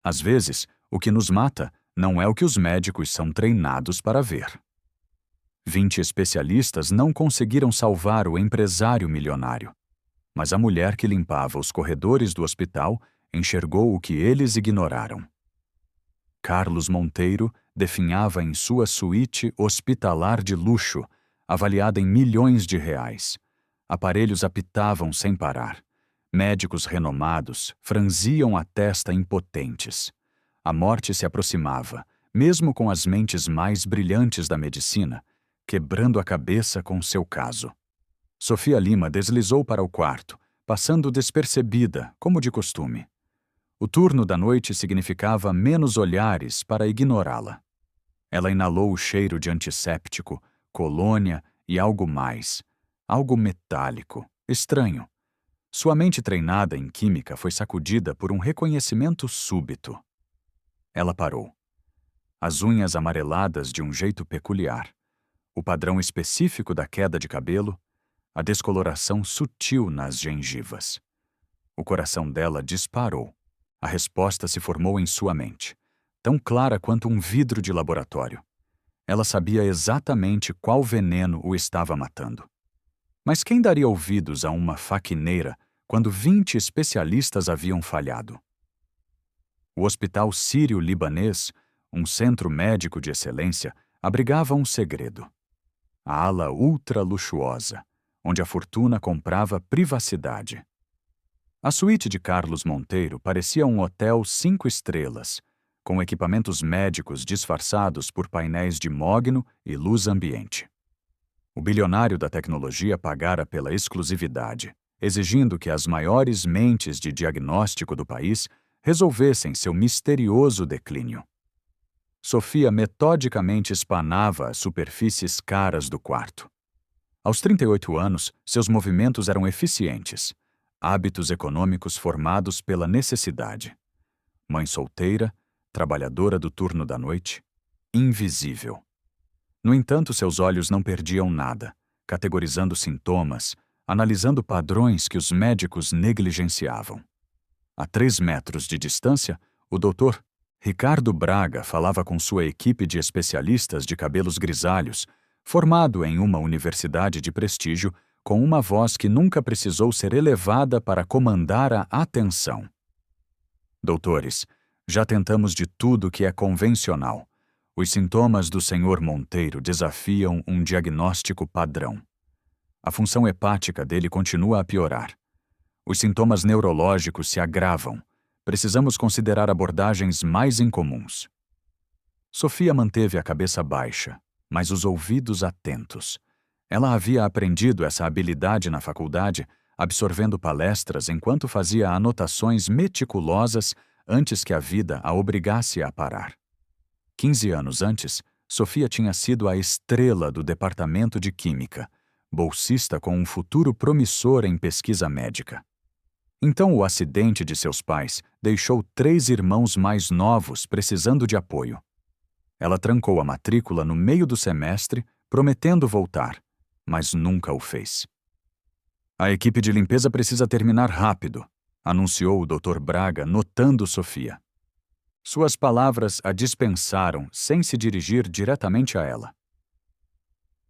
Às vezes, o que nos mata não é o que os médicos são treinados para ver. 20 especialistas não conseguiram salvar o empresário milionário, mas a mulher que limpava os corredores do hospital enxergou o que eles ignoraram. Carlos Monteiro definhava em sua suíte hospitalar de luxo, avaliada em milhões de reais. Aparelhos apitavam sem parar. Médicos renomados franziam a testa impotentes. A morte se aproximava, mesmo com as mentes mais brilhantes da medicina, quebrando a cabeça com seu caso. Sofia Lima deslizou para o quarto, passando despercebida, como de costume. O turno da noite significava menos olhares para ignorá-la. Ela inalou o cheiro de antisséptico, colônia e algo mais, algo metálico, estranho. Sua mente treinada em química foi sacudida por um reconhecimento súbito. Ela parou. As unhas amareladas de um jeito peculiar, o padrão específico da queda de cabelo, a descoloração sutil nas gengivas. O coração dela disparou. A resposta se formou em sua mente, tão clara quanto um vidro de laboratório. Ela sabia exatamente qual veneno o estava matando. Mas quem daria ouvidos a uma faquineira quando 20 especialistas haviam falhado? O Hospital Sírio-Libanês, um centro médico de excelência, abrigava um segredo. A ala ultra-luxuosa, onde a fortuna comprava privacidade. A suíte de Carlos Monteiro parecia um hotel 5 estrelas, com equipamentos médicos disfarçados por painéis de mogno e luz ambiente. O bilionário da tecnologia pagara pela exclusividade, exigindo que as maiores mentes de diagnóstico do país resolvessem seu misterioso declínio. Sofia metodicamente espanava as superfícies caras do quarto. Aos 38 anos, seus movimentos eram eficientes, hábitos econômicos formados pela necessidade. Mãe solteira, trabalhadora do turno da noite, invisível. No entanto, seus olhos não perdiam nada, categorizando sintomas, analisando padrões que os médicos negligenciavam. A 3 metros de distância, o doutor Ricardo Braga falava com sua equipe de especialistas de cabelos grisalhos, formado em uma universidade de prestígio, com uma voz que nunca precisou ser elevada para comandar a atenção. Doutores, já tentamos de tudo que é convencional. Os sintomas do Sr. Monteiro desafiam um diagnóstico padrão. A função hepática dele continua a piorar. Os sintomas neurológicos se agravam. Precisamos considerar abordagens mais incomuns. Sofia manteve a cabeça baixa, mas os ouvidos atentos. Ela havia aprendido essa habilidade na faculdade, absorvendo palestras enquanto fazia anotações meticulosas antes que a vida a obrigasse a parar. 15 anos antes, Sofia tinha sido a estrela do departamento de química, bolsista com um futuro promissor em pesquisa médica. Então o acidente de seus pais deixou 3 irmãos mais novos precisando de apoio. Ela trancou a matrícula no meio do semestre, prometendo voltar, mas nunca o fez. A equipe de limpeza precisa terminar rápido, anunciou o Dr. Braga, notando Sofia. Suas palavras a dispensaram sem se dirigir diretamente a ela.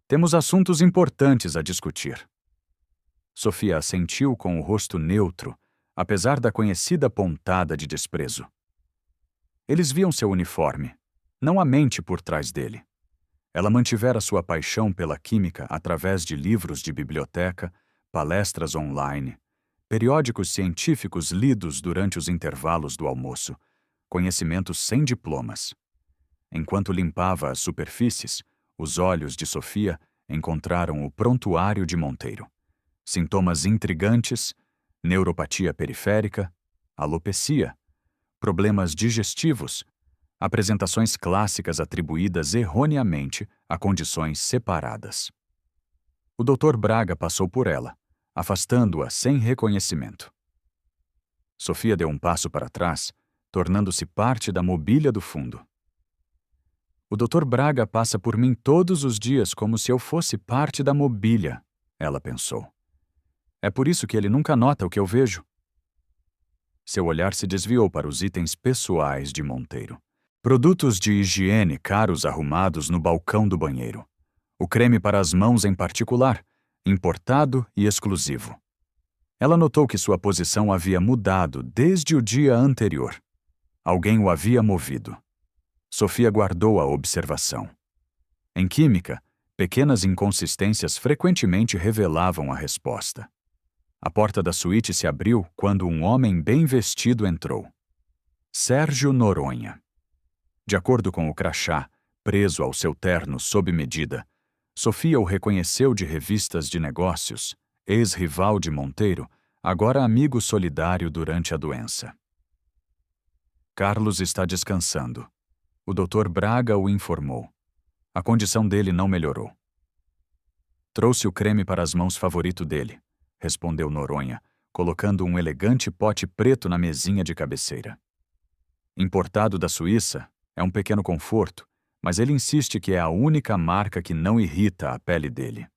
Temos assuntos importantes a discutir. Sofia assentiu com o rosto neutro, apesar da conhecida pontada de desprezo. Eles viam seu uniforme, não a mente por trás dele. Ela mantivera sua paixão pela química através de livros de biblioteca, palestras online, periódicos científicos lidos durante os intervalos do almoço, conhecimentos sem diplomas. Enquanto limpava as superfícies, os olhos de Sofia encontraram o prontuário de Monteiro. Sintomas intrigantes, neuropatia periférica, alopecia, problemas digestivos, apresentações clássicas atribuídas erroneamente a condições separadas. O Dr. Braga passou por ela, afastando-a sem reconhecimento. Sofia deu um passo para trás, tornando-se parte da mobília do fundo. O Dr. Braga passa por mim todos os dias como se eu fosse parte da mobília, ela pensou. É por isso que ele nunca nota o que eu vejo. Seu olhar se desviou para os itens pessoais de Monteiro. Produtos de higiene caros arrumados no balcão do banheiro. O creme para as mãos em particular, importado e exclusivo. Ela notou que sua posição havia mudado desde o dia anterior. Alguém o havia movido. Sofia guardou a observação. Em química, pequenas inconsistências frequentemente revelavam a resposta. A porta da suíte se abriu quando um homem bem vestido entrou. Sérgio Noronha. De acordo com o crachá, preso ao seu terno sob medida, Sofia o reconheceu de revistas de negócios, ex-rival de Monteiro, agora amigo solidário durante a doença. Carlos está descansando. O Dr. Braga o informou. A condição dele não melhorou. Trouxe o creme para as mãos favorito dele, respondeu Noronha, colocando um elegante pote preto na mesinha de cabeceira. Importado da Suíça, é um pequeno conforto, mas ele insiste que é a única marca que não irrita a pele dele.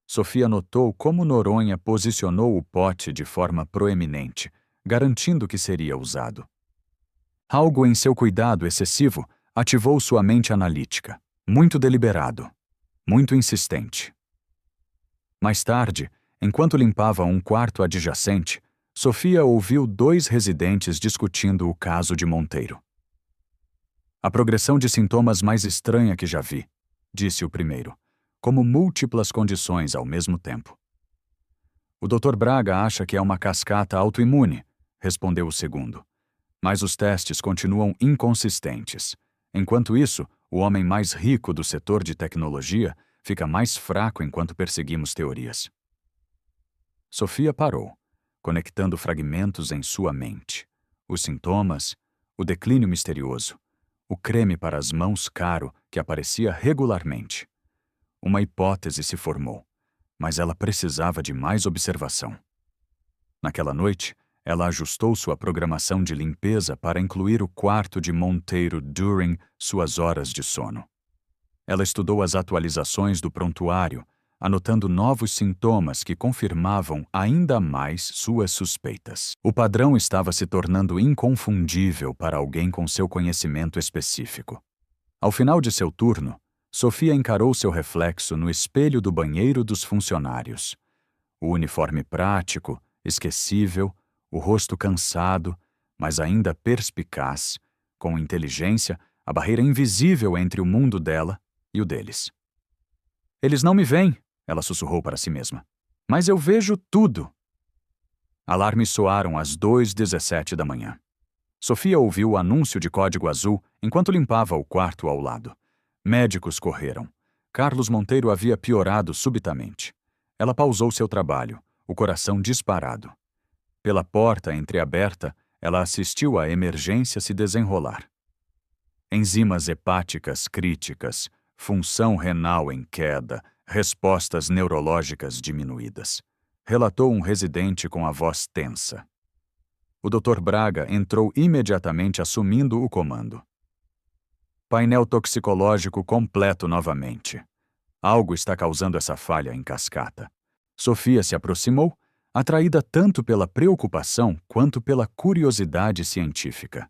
Sofia notou como Noronha posicionou o pote de forma proeminente, garantindo que seria usado. Algo em seu cuidado excessivo ativou sua mente analítica, muito deliberado, muito insistente. Mais tarde, enquanto limpava um quarto adjacente, Sofia ouviu 2 residentes discutindo o caso de Monteiro. A progressão de sintomas mais estranha que já vi, disse o primeiro, como múltiplas condições ao mesmo tempo. O Dr. Braga acha que é uma cascata autoimune, respondeu o segundo. Mas os testes continuam inconsistentes. Enquanto isso, o homem mais rico do setor de tecnologia fica mais fraco enquanto perseguimos teorias. Sofia parou, conectando fragmentos em sua mente. Os sintomas, o declínio misterioso, o creme para as mãos caro que aparecia regularmente. Uma hipótese se formou, mas ela precisava de mais observação. Naquela noite, ela ajustou sua programação de limpeza para incluir o quarto de Monteiro during suas horas de sono. Ela estudou as atualizações do prontuário, anotando novos sintomas que confirmavam ainda mais suas suspeitas. O padrão estava se tornando inconfundível para alguém com seu conhecimento específico. Ao final de seu turno, Sofia encarou seu reflexo no espelho do banheiro dos funcionários. O uniforme prático, esquecível, o rosto cansado, mas ainda perspicaz, com inteligência, a barreira invisível entre o mundo dela e o deles. Eles não me veem, ela sussurrou para si mesma. Mas eu vejo tudo. Alarmes soaram às 2h17 da manhã. Sofia ouviu o anúncio de código azul enquanto limpava o quarto ao lado. Médicos correram. Carlos Monteiro havia piorado subitamente. Ela pausou seu trabalho, o coração disparado. Pela porta entreaberta, ela assistiu a emergência se desenrolar. Enzimas hepáticas críticas, função renal em queda, respostas neurológicas diminuídas, relatou um residente com a voz tensa. O Dr. Braga entrou imediatamente assumindo o comando. Painel toxicológico completo novamente. Algo está causando essa falha em cascata. Sofia se aproximou, atraída tanto pela preocupação quanto pela curiosidade científica.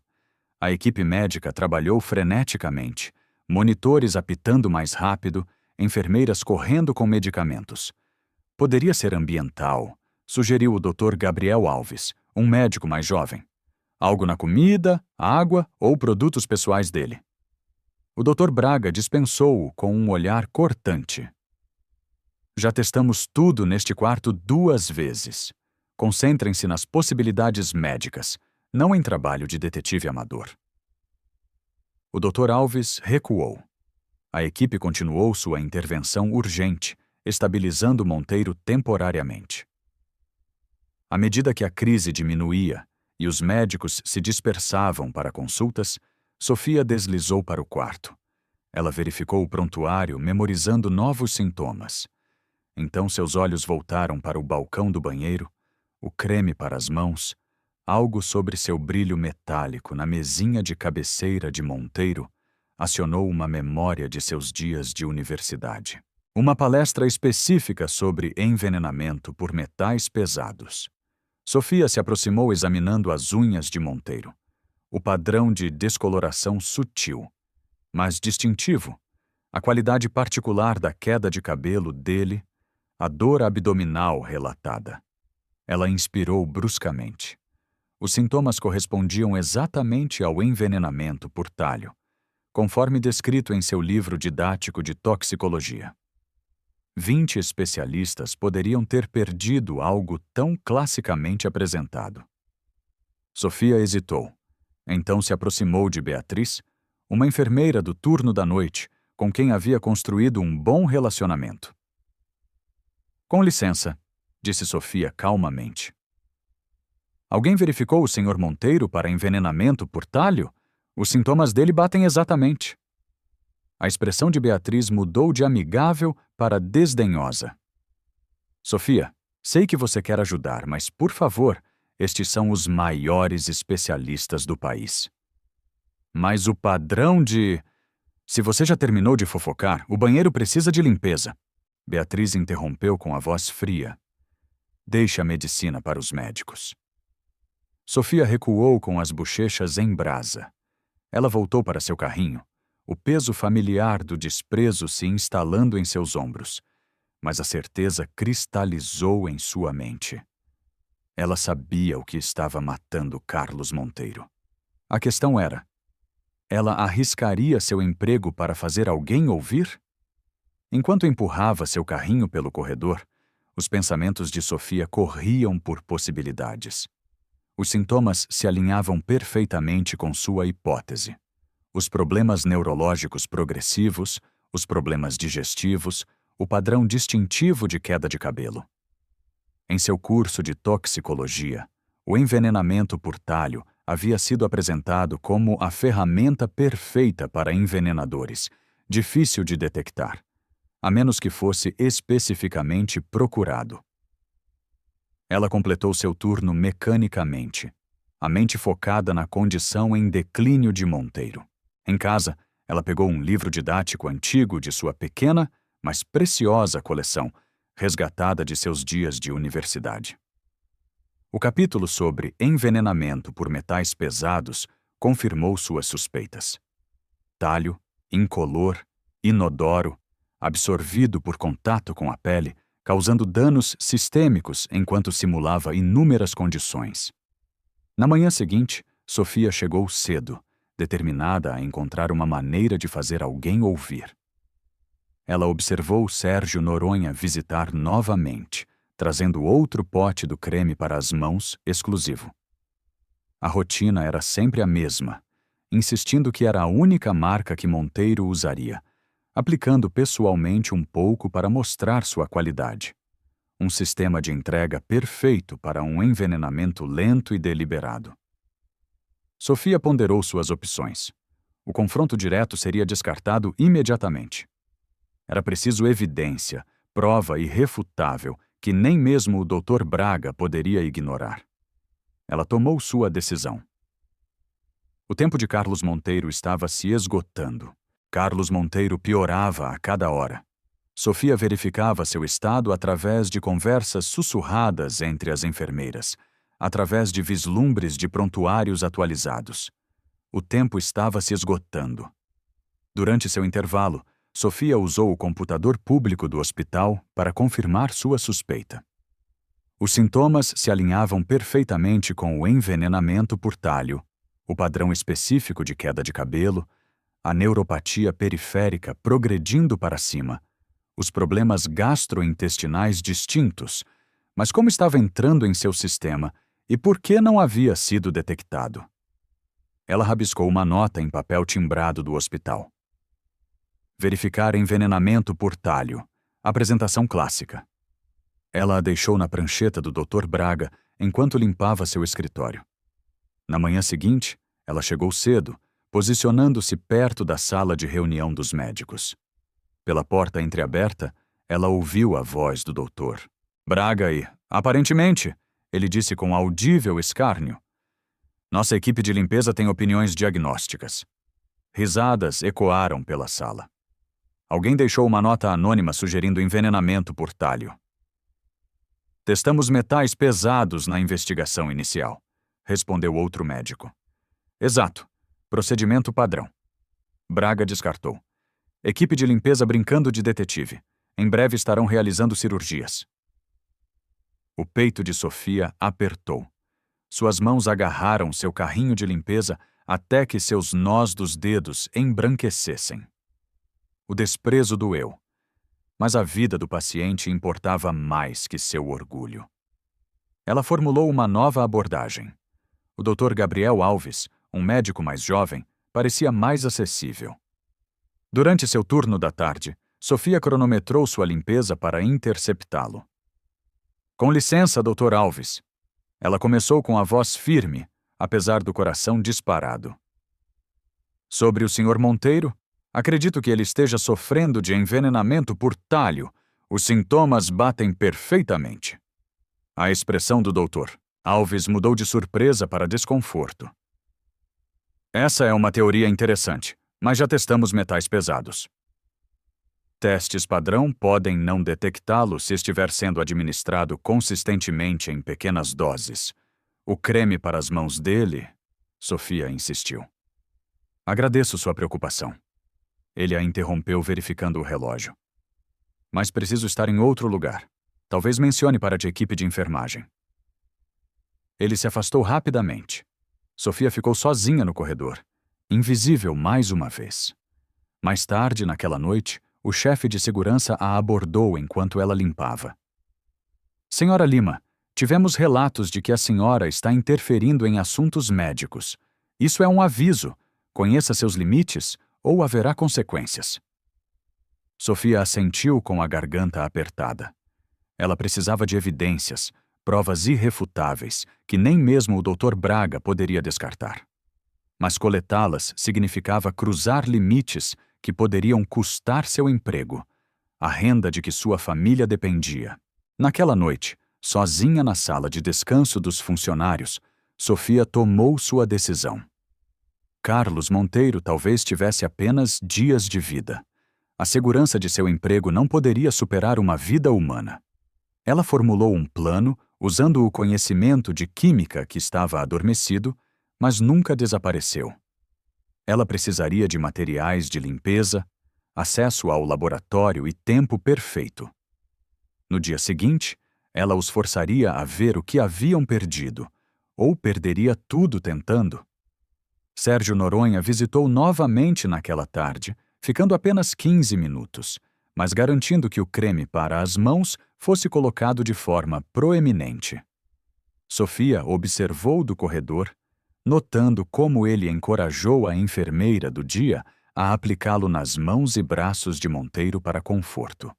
A equipe médica trabalhou freneticamente, monitores apitando mais rápido, enfermeiras correndo com medicamentos. Poderia ser ambiental, sugeriu o Dr. Gabriel Alves, um médico mais jovem. Algo na comida, água ou produtos pessoais dele. O Dr. Braga dispensou-o com um olhar cortante. Já testamos tudo neste quarto 2 vezes. Concentrem-se nas possibilidades médicas, não em trabalho de detetive amador. O Dr. Alves recuou. A equipe continuou sua intervenção urgente, estabilizando Monteiro temporariamente. À medida que a crise diminuía e os médicos se dispersavam para consultas, Sofia deslizou para o quarto. Ela verificou o prontuário, memorizando novos sintomas. Então seus olhos voltaram para o balcão do banheiro, o creme para as mãos, algo sobre seu brilho metálico na mesinha de cabeceira de Monteiro acionou uma memória de seus dias de universidade. Uma palestra específica sobre envenenamento por metais pesados. Sofia se aproximou examinando as unhas de Monteiro. O padrão de descoloração sutil, mas distintivo, a qualidade particular da queda de cabelo dele, a dor abdominal relatada. Ela inspirou bruscamente. Os sintomas correspondiam exatamente ao envenenamento por talho, conforme descrito em seu livro didático de toxicologia. 20 especialistas poderiam ter perdido algo tão classicamente apresentado. Sofia hesitou. Então se aproximou de Beatriz, uma enfermeira do turno da noite, com quem havia construído um bom relacionamento. Com licença, disse Sofia calmamente. Alguém verificou o Sr. Monteiro para envenenamento por talho? Os sintomas dele batem exatamente. A expressão de Beatriz mudou de amigável para desdenhosa. Sofia, sei que você quer ajudar, mas, por favor, estes são os maiores especialistas do país. Mas o padrão de... Se você já terminou de fofocar, o banheiro precisa de limpeza. Beatriz interrompeu com a voz fria. Deixe a medicina para os médicos. Sofia recuou com as bochechas em brasa. Ela voltou para seu carrinho, o peso familiar do desprezo se instalando em seus ombros, mas a certeza cristalizou em sua mente. Ela sabia o que estava matando Carlos Monteiro. A questão era: ela arriscaria seu emprego para fazer alguém ouvir? Enquanto empurrava seu carrinho pelo corredor, os pensamentos de Sofia corriam por possibilidades. Os sintomas se alinhavam perfeitamente com sua hipótese. Os problemas neurológicos progressivos, os problemas digestivos, o padrão distintivo de queda de cabelo. Em seu curso de toxicologia, o envenenamento por talho havia sido apresentado como a ferramenta perfeita para envenenadores, difícil de detectar, a menos que fosse especificamente procurado. Ela completou seu turno mecanicamente, a mente focada na condição em declínio de Monteiro. Em casa, ela pegou um livro didático antigo de sua pequena, mas preciosa coleção, resgatada de seus dias de universidade. O capítulo sobre envenenamento por metais pesados confirmou suas suspeitas. Talho, incolor, inodoro, absorvido por contato com a pele, causando danos sistêmicos enquanto simulava inúmeras condições. Na manhã seguinte, Sofia chegou cedo, determinada a encontrar uma maneira de fazer alguém ouvir. Ela observou Sérgio Noronha visitar novamente, trazendo outro pote do creme para as mãos, exclusivo. A rotina era sempre a mesma, insistindo que era a única marca que Monteiro usaria, aplicando pessoalmente um pouco para mostrar sua qualidade. Um sistema de entrega perfeito para um envenenamento lento e deliberado. Sofia ponderou suas opções. O confronto direto seria descartado imediatamente. Era preciso evidência, prova irrefutável, que nem mesmo o Dr. Braga poderia ignorar. Ela tomou sua decisão. O tempo de Carlos Monteiro estava se esgotando. Carlos Monteiro piorava a cada hora. Sofia verificava seu estado através de conversas sussurradas entre as enfermeiras, através de vislumbres de prontuários atualizados. O tempo estava se esgotando. Durante seu intervalo, Sofia usou o computador público do hospital para confirmar sua suspeita. Os sintomas se alinhavam perfeitamente com o envenenamento por talho, o padrão específico de queda de cabelo, a neuropatia periférica progredindo para cima, os problemas gastrointestinais distintos, mas como estava entrando em seu sistema e por que não havia sido detectado? Ela rabiscou uma nota em papel timbrado do hospital. Verificar envenenamento por talho. Apresentação clássica. Ela a deixou na prancheta do Dr. Braga enquanto limpava seu escritório. Na manhã seguinte, ela chegou cedo, posicionando-se perto da sala de reunião dos médicos. Pela porta entreaberta, ela ouviu a voz do doutor. Braga e, aparentemente, ele disse com audível escárnio. Nossa equipe de limpeza tem opiniões diagnósticas. Risadas ecoaram pela sala. Alguém deixou uma nota anônima sugerindo envenenamento por talho. Testamos metais pesados na investigação inicial, respondeu outro médico. Exato. Procedimento padrão. Braga descartou. Equipe de limpeza brincando de detetive. Em breve estarão realizando cirurgias. O peito de Sofia apertou. Suas mãos agarraram seu carrinho de limpeza até que seus nós dos dedos embranquecessem. O desprezo doeu, mas a vida do paciente importava mais que seu orgulho. Ela formulou uma nova abordagem. O Dr. Gabriel Alves, um médico mais jovem, parecia mais acessível. Durante seu turno da tarde, Sofia cronometrou sua limpeza para interceptá-lo. Com licença, Dr. Alves. Ela começou com a voz firme, apesar do coração disparado. Sobre o Sr. Monteiro, acredito que ele esteja sofrendo de envenenamento por talho. Os sintomas batem perfeitamente. A expressão do Dr. Alves mudou de surpresa para desconforto. Essa é uma teoria interessante, mas já testamos metais pesados. Testes padrão podem não detectá-lo se estiver sendo administrado consistentemente em pequenas doses. O creme para as mãos dele, Sofia insistiu. Agradeço sua preocupação. Ele a interrompeu verificando o relógio. Mas preciso estar em outro lugar. Talvez mencione para a equipe de enfermagem. Ele se afastou rapidamente. Sofia ficou sozinha no corredor, invisível mais uma vez. Mais tarde, naquela noite, o chefe de segurança a abordou enquanto ela limpava. Senhora Lima, tivemos relatos de que a senhora está interferindo em assuntos médicos. Isso é um aviso. Conheça seus limites ou haverá consequências. Sofia assentiu com a garganta apertada. Ela precisava de evidências, provas irrefutáveis, que nem mesmo o Dr. Braga poderia descartar. Mas coletá-las significava cruzar limites que poderiam custar seu emprego, a renda de que sua família dependia. Naquela noite, sozinha na sala de descanso dos funcionários, Sofia tomou sua decisão. Carlos Monteiro talvez tivesse apenas dias de vida. A segurança de seu emprego não poderia superar uma vida humana. Ela formulou um plano usando o conhecimento de química que estava adormecido, mas nunca desapareceu. Ela precisaria de materiais de limpeza, acesso ao laboratório e tempo perfeito. No dia seguinte, ela os forçaria a ver o que haviam perdido, ou perderia tudo tentando. Sérgio Noronha visitou novamente naquela tarde, ficando apenas 15 minutos, mas garantindo que o creme para as mãos fosse colocado de forma proeminente. Sofia observou do corredor, notando como ele encorajou a enfermeira do dia a aplicá-lo nas mãos e braços de Monteiro para conforto.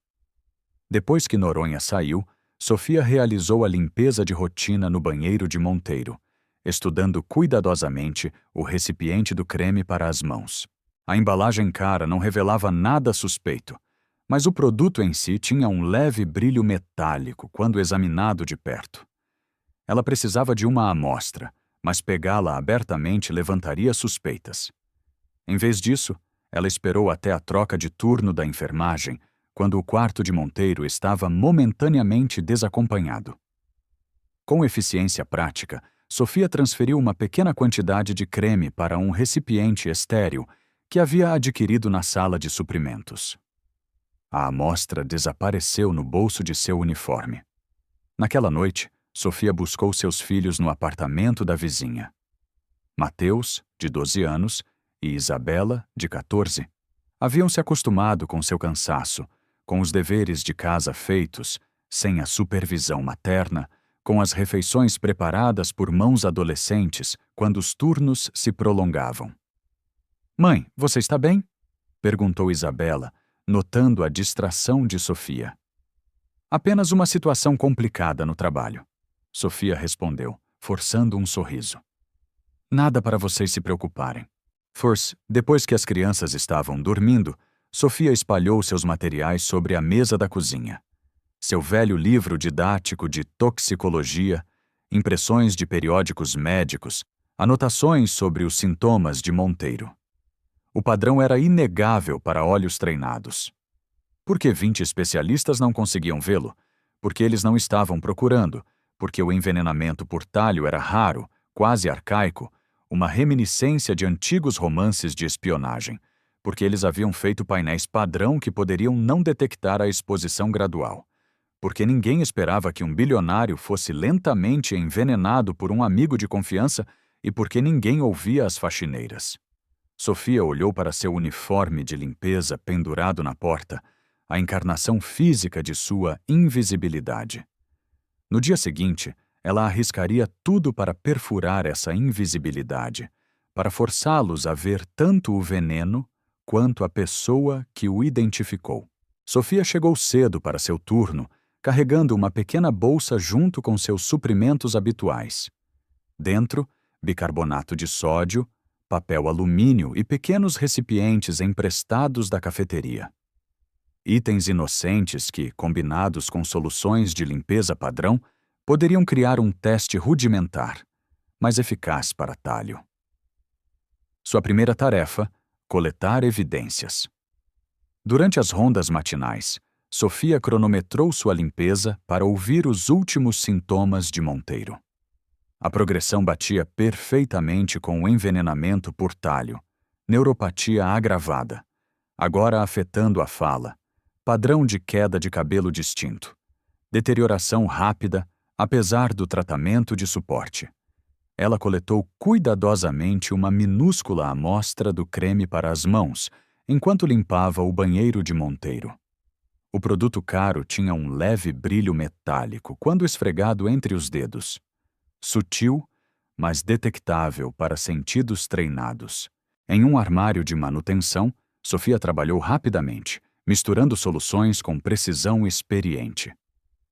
Depois que Noronha saiu, Sofia realizou a limpeza de rotina no banheiro de Monteiro, estudando cuidadosamente o recipiente do creme para as mãos. A embalagem cara não revelava nada suspeito, mas o produto em si tinha um leve brilho metálico quando examinado de perto. Ela precisava de uma amostra, mas pegá-la abertamente levantaria suspeitas. Em vez disso, ela esperou até a troca de turno da enfermagem, quando o quarto de Monteiro estava momentaneamente desacompanhado. Com eficiência prática, Sofia transferiu uma pequena quantidade de creme para um recipiente estéril que havia adquirido na sala de suprimentos. A amostra desapareceu no bolso de seu uniforme. Naquela noite, Sofia buscou seus filhos no apartamento da vizinha. Mateus, de 12 anos, e Isabela, de 14, haviam se acostumado com seu cansaço, com os deveres de casa feitos, sem a supervisão materna, com as refeições preparadas por mãos adolescentes quando os turnos se prolongavam. "Mãe, você está bem?" perguntou Isabela, notando a distração de Sofia. "Apenas uma situação complicada no trabalho", Sofia respondeu, forçando um sorriso. "Nada para vocês se preocuparem." Depois que as crianças estavam dormindo, Sofia espalhou seus materiais sobre a mesa da cozinha. Seu velho livro didático de toxicologia, impressões de periódicos médicos, anotações sobre os sintomas de Monteiro. O padrão era inegável para olhos treinados. Por que 20 especialistas não conseguiam vê-lo? porque eles não estavam procurando, porque o envenenamento por talho era raro, quase arcaico, uma reminiscência de antigos romances de espionagem, porque eles haviam feito painéis padrão que poderiam não detectar a exposição gradual, porque ninguém esperava que um bilionário fosse lentamente envenenado por um amigo de confiança e porque ninguém ouvia as faxineiras. Sofia olhou para seu uniforme de limpeza pendurado na porta, a encarnação física de sua invisibilidade. No dia seguinte, ela arriscaria tudo para perfurar essa invisibilidade, para forçá-los a ver tanto o veneno quanto a pessoa que o identificou. Sofia chegou cedo para seu turno, carregando uma pequena bolsa junto com seus suprimentos habituais. Dentro, bicarbonato de sódio, papel alumínio e pequenos recipientes emprestados da cafeteria. Itens inocentes que, combinados com soluções de limpeza padrão, poderiam criar um teste rudimentar, mas eficaz para talho. Sua primeira tarefa: coletar evidências. Durante as rondas matinais, Sofia cronometrou sua limpeza para ouvir os últimos sintomas de Monteiro. A progressão batia perfeitamente com o envenenamento por talho, neuropatia agravada, agora afetando a fala, padrão de queda de cabelo distinto, deterioração rápida, apesar do tratamento de suporte. Ela coletou cuidadosamente uma minúscula amostra do creme para as mãos, enquanto limpava o banheiro de Monteiro. O produto caro tinha um leve brilho metálico quando esfregado entre os dedos. Sutil, mas detectável para sentidos treinados. Em um armário de manutenção, Sofia trabalhou rapidamente, misturando soluções com precisão experiente.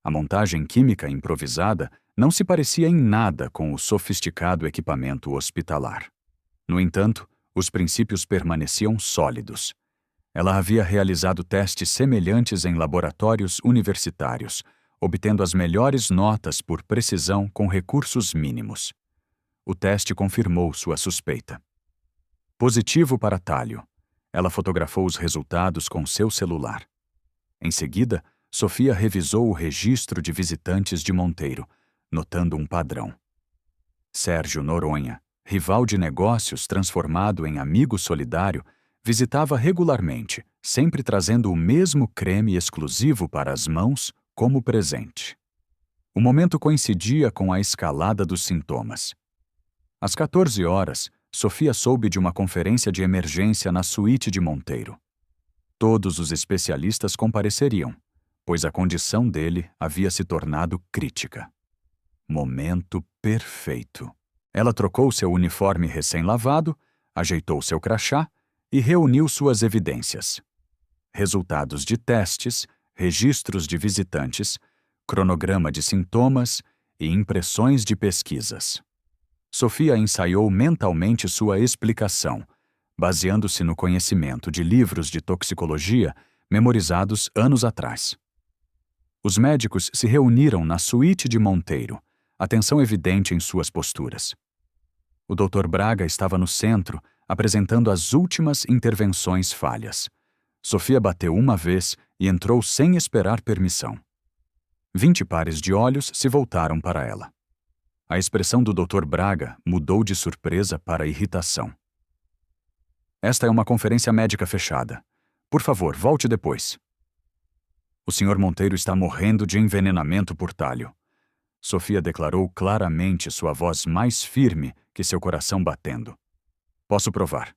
A montagem química improvisada não se parecia em nada com o sofisticado equipamento hospitalar. No entanto, os princípios permaneciam sólidos. Ela havia realizado testes semelhantes em laboratórios universitários, obtendo as melhores notas por precisão com recursos mínimos. O teste confirmou sua suspeita. Positivo para talho. Ela fotografou os resultados com seu celular. Em seguida, Sofia revisou o registro de visitantes de Monteiro, notando um padrão. Sérgio Noronha, rival de negócios transformado em amigo solidário, visitava regularmente, sempre trazendo o mesmo creme exclusivo para as mãos como presente. O momento coincidia com a escalada dos sintomas. Às 14 horas, Sofia soube de uma conferência de emergência na suíte de Monteiro. Todos os especialistas compareceriam, pois a condição dele havia se tornado crítica. Momento perfeito. Ela trocou seu uniforme recém-lavado, ajeitou seu crachá e reuniu suas evidências. Resultados de testes, registros de visitantes, cronograma de sintomas e impressões de pesquisas. Sofia ensaiou mentalmente sua explicação, baseando-se no conhecimento de livros de toxicologia memorizados anos atrás. Os médicos se reuniram na suíte de Monteiro, atenção evidente em suas posturas. O Dr. Braga estava no centro, apresentando as últimas intervenções falhas. Sofia bateu uma vez e entrou sem esperar permissão. 20 pares de olhos se voltaram para ela. A expressão do Dr. Braga mudou de surpresa para irritação. Esta é uma conferência médica fechada. Por favor, volte depois. O Sr. Monteiro está morrendo de envenenamento por talho. Sofia declarou claramente, sua voz mais firme que seu coração batendo. Posso provar.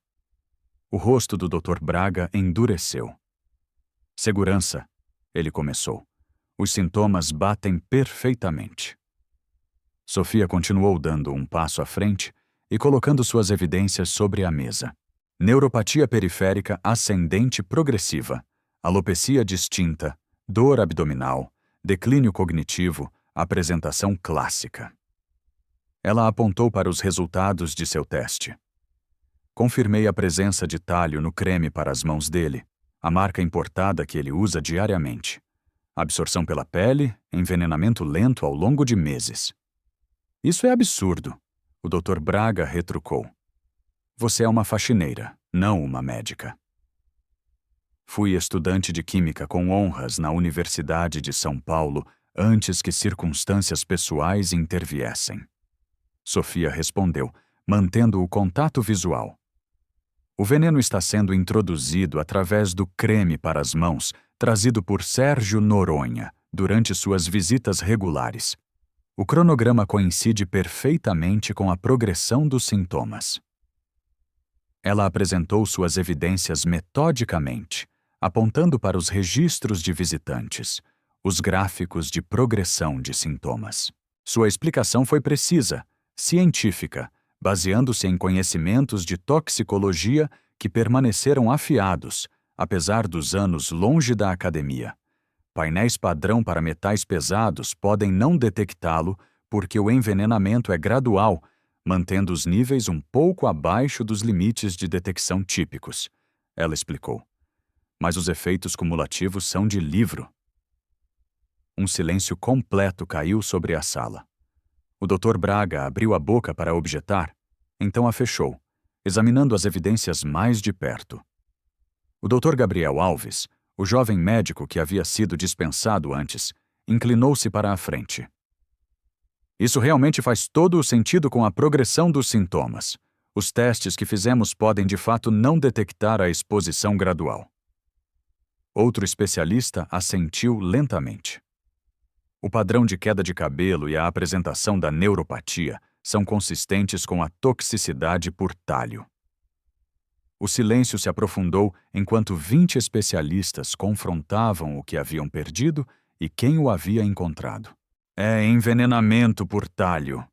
O rosto do Dr. Braga endureceu. Segurança, ele começou. Os sintomas batem perfeitamente. Sofia continuou dando um passo à frente e colocando suas evidências sobre a mesa. Neuropatia periférica ascendente progressiva, alopecia distinta, dor abdominal, declínio cognitivo, apresentação clássica. Ela apontou para os resultados de seu teste. Confirmei a presença de talho no creme para as mãos dele, a marca importada que ele usa diariamente. Absorção pela pele, envenenamento lento ao longo de meses. Isso é absurdo, o Dr. Braga retrucou. Você é uma faxineira, não uma médica. Fui estudante de química com honras na Universidade de São Paulo antes que circunstâncias pessoais interviessem. Sofia respondeu, mantendo o contato visual. O veneno está sendo introduzido através do creme para as mãos, trazido por Sérgio Noronha, durante suas visitas regulares. O cronograma coincide perfeitamente com a progressão dos sintomas. Ela apresentou suas evidências metodicamente, apontando para os registros de visitantes, os gráficos de progressão de sintomas. Sua explicação foi precisa, científica, baseando-se em conhecimentos de toxicologia que permaneceram afiados, apesar dos anos longe da academia. Painéis padrão para metais pesados podem não detectá-lo porque o envenenamento é gradual, mantendo os níveis um pouco abaixo dos limites de detecção típicos, ela explicou. Mas os efeitos cumulativos são de livro. Um silêncio completo caiu sobre a sala. O Dr. Braga abriu a boca para objetar, então a fechou, examinando as evidências mais de perto. O Dr. Gabriel Alves, o jovem médico que havia sido dispensado antes, inclinou-se para a frente. Isso realmente faz todo o sentido com a progressão dos sintomas. Os testes que fizemos podem de fato não detectar a exposição gradual. Outro especialista assentiu lentamente. O padrão de queda de cabelo e a apresentação da neuropatia são consistentes com a toxicidade por talho. O silêncio se aprofundou enquanto 20 especialistas confrontavam o que haviam perdido e quem o havia encontrado. É envenenamento por talho.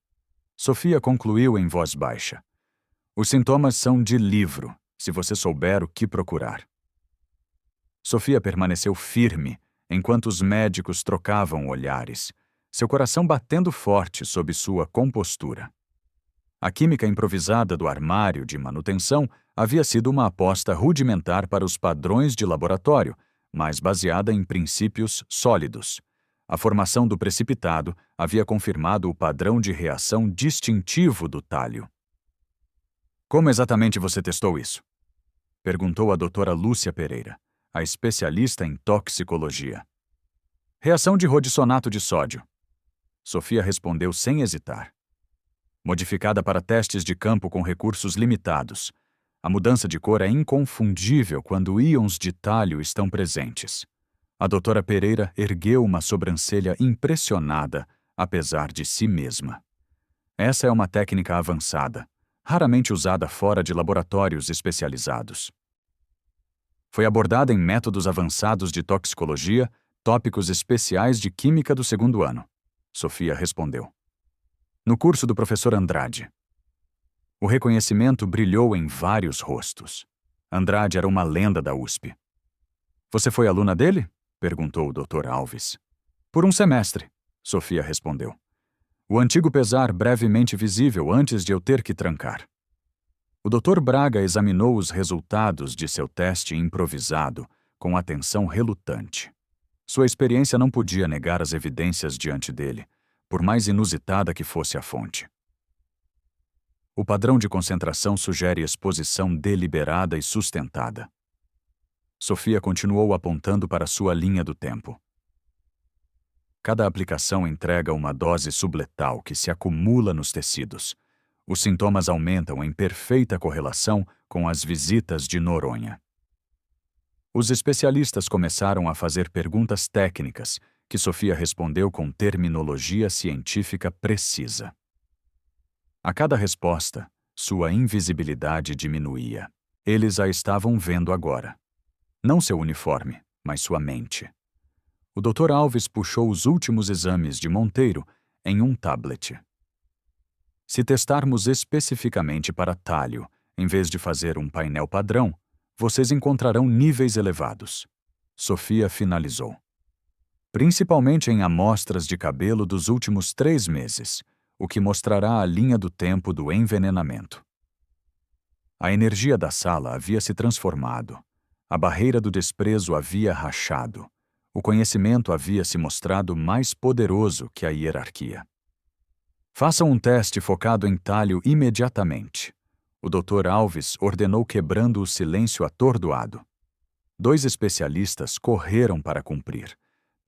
Sofia concluiu em voz baixa. Os sintomas são de livro, se você souber o que procurar. Sofia permaneceu firme enquanto os médicos trocavam olhares, seu coração batendo forte sob sua compostura. A química improvisada do armário de manutenção havia sido uma aposta rudimentar para os padrões de laboratório, mas baseada em princípios sólidos. A formação do precipitado havia confirmado o padrão de reação distintivo do talho. Como exatamente você testou isso? Perguntou a doutora Lúcia Pereira, a especialista em toxicologia. Reação de rodissonato de sódio. Sofia respondeu sem hesitar. Modificada para testes de campo com recursos limitados. A mudança de cor é inconfundível quando íons de talho estão presentes. A doutora Pereira ergueu uma sobrancelha impressionada, apesar de si mesma. Essa é uma técnica avançada, raramente usada fora de laboratórios especializados. Foi abordada em métodos avançados de toxicologia, tópicos especiais de química do segundo ano. Sofia respondeu. No curso do professor Andrade. O reconhecimento brilhou em vários rostos. Andrade era uma lenda da USP. Você foi aluna dele? Perguntou o Dr. Alves. Por um semestre, Sofia respondeu. O antigo pesar brevemente visível antes de eu ter que trancar. O Dr. Braga examinou os resultados de seu teste improvisado com atenção relutante. Sua experiência não podia negar as evidências diante dele, por mais inusitada que fosse a fonte. O padrão de concentração sugere exposição deliberada e sustentada. Sofia continuou apontando para sua linha do tempo. Cada aplicação entrega uma dose subletal que se acumula nos tecidos. Os sintomas aumentam em perfeita correlação com as visitas de Noronha. Os especialistas começaram a fazer perguntas técnicas, que Sofia respondeu com terminologia científica precisa. A cada resposta, sua invisibilidade diminuía. Eles a estavam vendo agora. Não seu uniforme, mas sua mente. O Dr. Alves puxou os últimos exames de Monteiro em um tablet. Se testarmos especificamente para talho, em vez de fazer um painel padrão, vocês encontrarão níveis elevados. Sofia finalizou. Principalmente em amostras de cabelo dos últimos 3 meses, o que mostrará a linha do tempo do envenenamento. A energia da sala havia se transformado. A barreira do desprezo havia rachado. O conhecimento havia se mostrado mais poderoso que a hierarquia. Façam um teste focado em talho imediatamente. O Dr. Alves ordenou quebrando o silêncio atordoado. 2 especialistas correram para cumprir,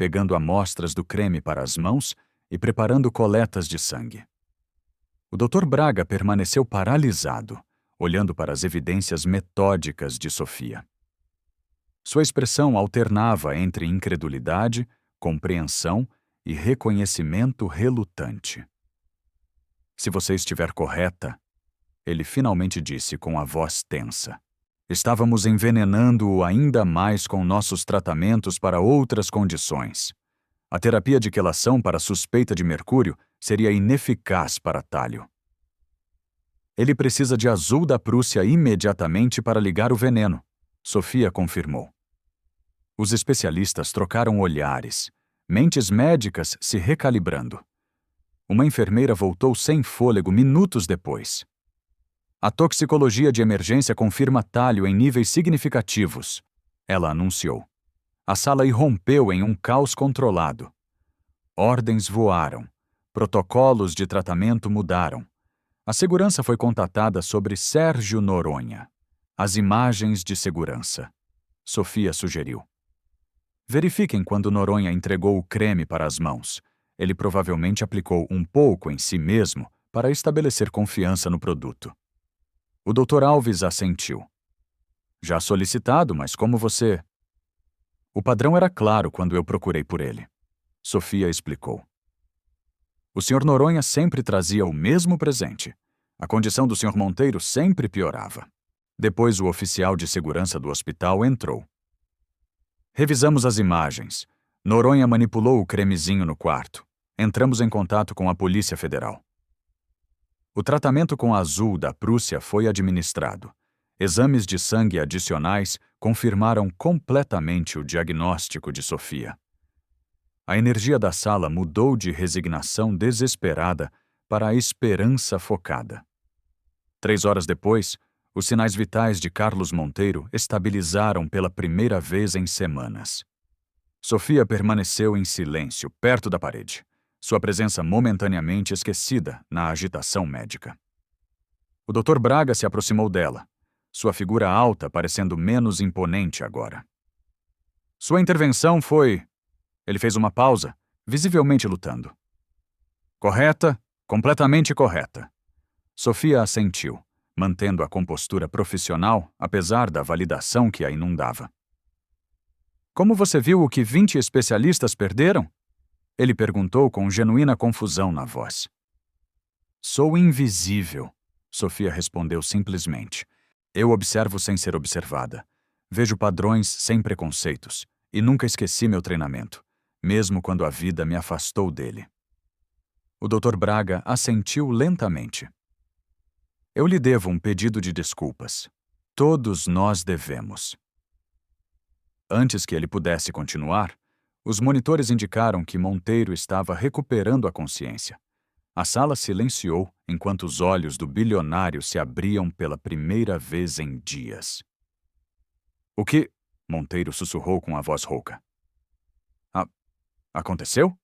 pegando amostras do creme para as mãos e preparando coletas de sangue. O Dr. Braga permaneceu paralisado, olhando para as evidências metódicas de Sofia. Sua expressão alternava entre incredulidade, compreensão e reconhecimento relutante. Se você estiver correta, ele finalmente disse com a voz tensa. Estávamos envenenando-o ainda mais com nossos tratamentos para outras condições. A terapia de quelação para suspeita de mercúrio seria ineficaz para talho. Ele precisa de azul da Prússia imediatamente para ligar o veneno, Sofia confirmou. Os especialistas trocaram olhares, mentes médicas se recalibrando. Uma enfermeira voltou sem fôlego minutos depois. A toxicologia de emergência confirma talho em níveis significativos, ela anunciou. A sala irrompeu em um caos controlado. Ordens voaram. Protocolos de tratamento mudaram. A segurança foi contatada sobre Sérgio Noronha. As imagens de segurança. Sofia sugeriu. Verifiquem quando Noronha entregou o creme para as mãos. Ele provavelmente aplicou um pouco em si mesmo para estabelecer confiança no produto. O Dr. Alves assentiu. Já solicitado, mas como você... O padrão era claro quando eu procurei por ele. Sofia explicou. O Sr. Noronha sempre trazia o mesmo presente. A condição do Sr. Monteiro sempre piorava. Depois o oficial de segurança do hospital entrou. Revisamos as imagens. Noronha manipulou o cremezinho no quarto. Entramos em contato com a Polícia Federal. O tratamento com azul da Prússia foi administrado. Exames de sangue adicionais confirmaram completamente o diagnóstico de Sofia. A energia da sala mudou de resignação desesperada para a esperança focada. 3 horas depois, os sinais vitais de Carlos Monteiro estabilizaram pela primeira vez em semanas. Sofia permaneceu em silêncio, perto da parede, sua presença momentaneamente esquecida na agitação médica. O Dr. Braga se aproximou dela, sua figura alta parecendo menos imponente agora. Sua intervenção foi... Ele fez uma pausa, visivelmente lutando. Correta, completamente correta. Sofia assentiu, mantendo a compostura profissional, apesar da validação que a inundava. Como você viu o que 20 especialistas perderam? Ele perguntou com genuína confusão na voz. Sou invisível, Sofia respondeu simplesmente. Eu observo sem ser observada. Vejo padrões sem preconceitos. E nunca esqueci meu treinamento, mesmo quando a vida me afastou dele. O Dr. Braga assentiu lentamente. Eu lhe devo um pedido de desculpas. Todos nós devemos. Antes que ele pudesse continuar, os monitores indicaram que Monteiro estava recuperando a consciência. A sala silenciou enquanto os olhos do bilionário se abriam pela primeira vez em dias. O que? Monteiro sussurrou com a voz rouca. Aconteceu?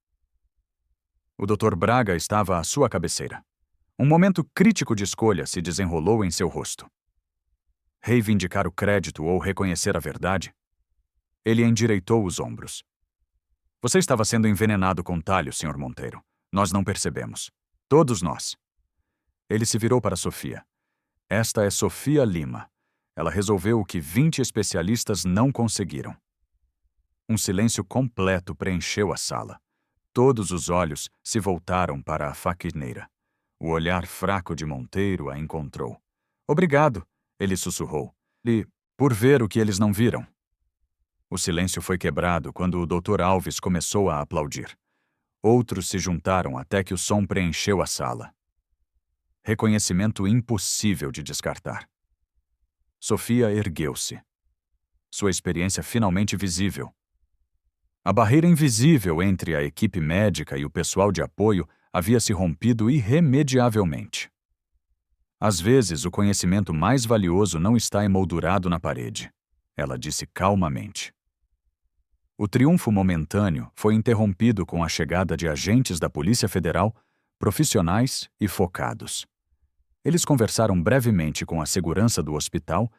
O Dr. Braga estava à sua cabeceira. Um momento crítico de escolha se desenrolou em seu rosto. Reivindicar o crédito ou reconhecer a verdade? Ele endireitou os ombros. Você estava sendo envenenado com talho, Sr. Monteiro. Nós não percebemos. Todos nós. Ele se virou para Sofia. Esta é Sofia Lima. Ela resolveu o que 20 especialistas não conseguiram. Um silêncio completo preencheu a sala. Todos os olhos se voltaram para a faxineira. O olhar fraco de Monteiro a encontrou. Obrigado, ele sussurrou. E por ver o que eles não viram. O silêncio foi quebrado quando o Dr. Alves começou a aplaudir. Outros se juntaram até que o som preencheu a sala. Reconhecimento impossível de descartar. Sofia ergueu-se. Sua experiência finalmente visível. A barreira invisível entre a equipe médica e o pessoal de apoio havia se rompido irremediavelmente. Às vezes, o conhecimento mais valioso não está emoldurado na parede, ela disse calmamente. O triunfo momentâneo foi interrompido com a chegada de agentes da Polícia Federal, profissionais e focados. Eles conversaram brevemente com a segurança do hospital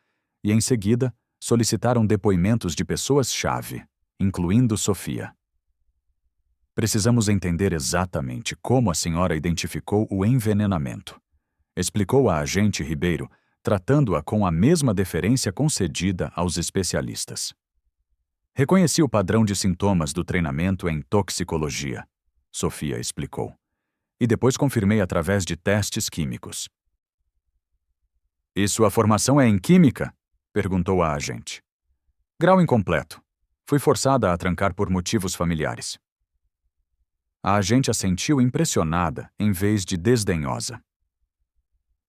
e, em seguida, solicitaram depoimentos de pessoas-chave, incluindo Sofia. Precisamos entender exatamente como a senhora identificou o envenenamento, explicou a agente Ribeiro, tratando-a com a mesma deferência concedida aos especialistas. Reconheci o padrão de sintomas do treinamento em toxicologia, Sofia explicou, e depois confirmei através de testes químicos. E sua formação é em química? Perguntou a agente. Grau incompleto. Fui forçada a trancar por motivos familiares. A agente assentiu impressionada em vez de desdenhosa.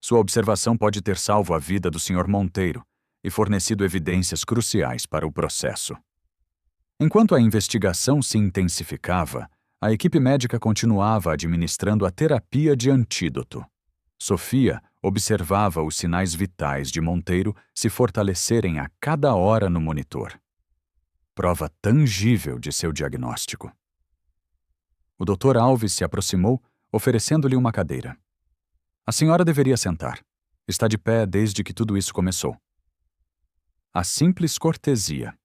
Sua observação pode ter salvo a vida do Sr. Monteiro e fornecido evidências cruciais para o processo. Enquanto a investigação se intensificava, a equipe médica continuava administrando a terapia de antídoto. Sofia observava os sinais vitais de Monteiro se fortalecerem a cada hora no monitor. Prova tangível de seu diagnóstico. O Dr. Alves se aproximou, oferecendo-lhe uma cadeira. A senhora deveria sentar. Está de pé desde que tudo isso começou. A simples cortesia.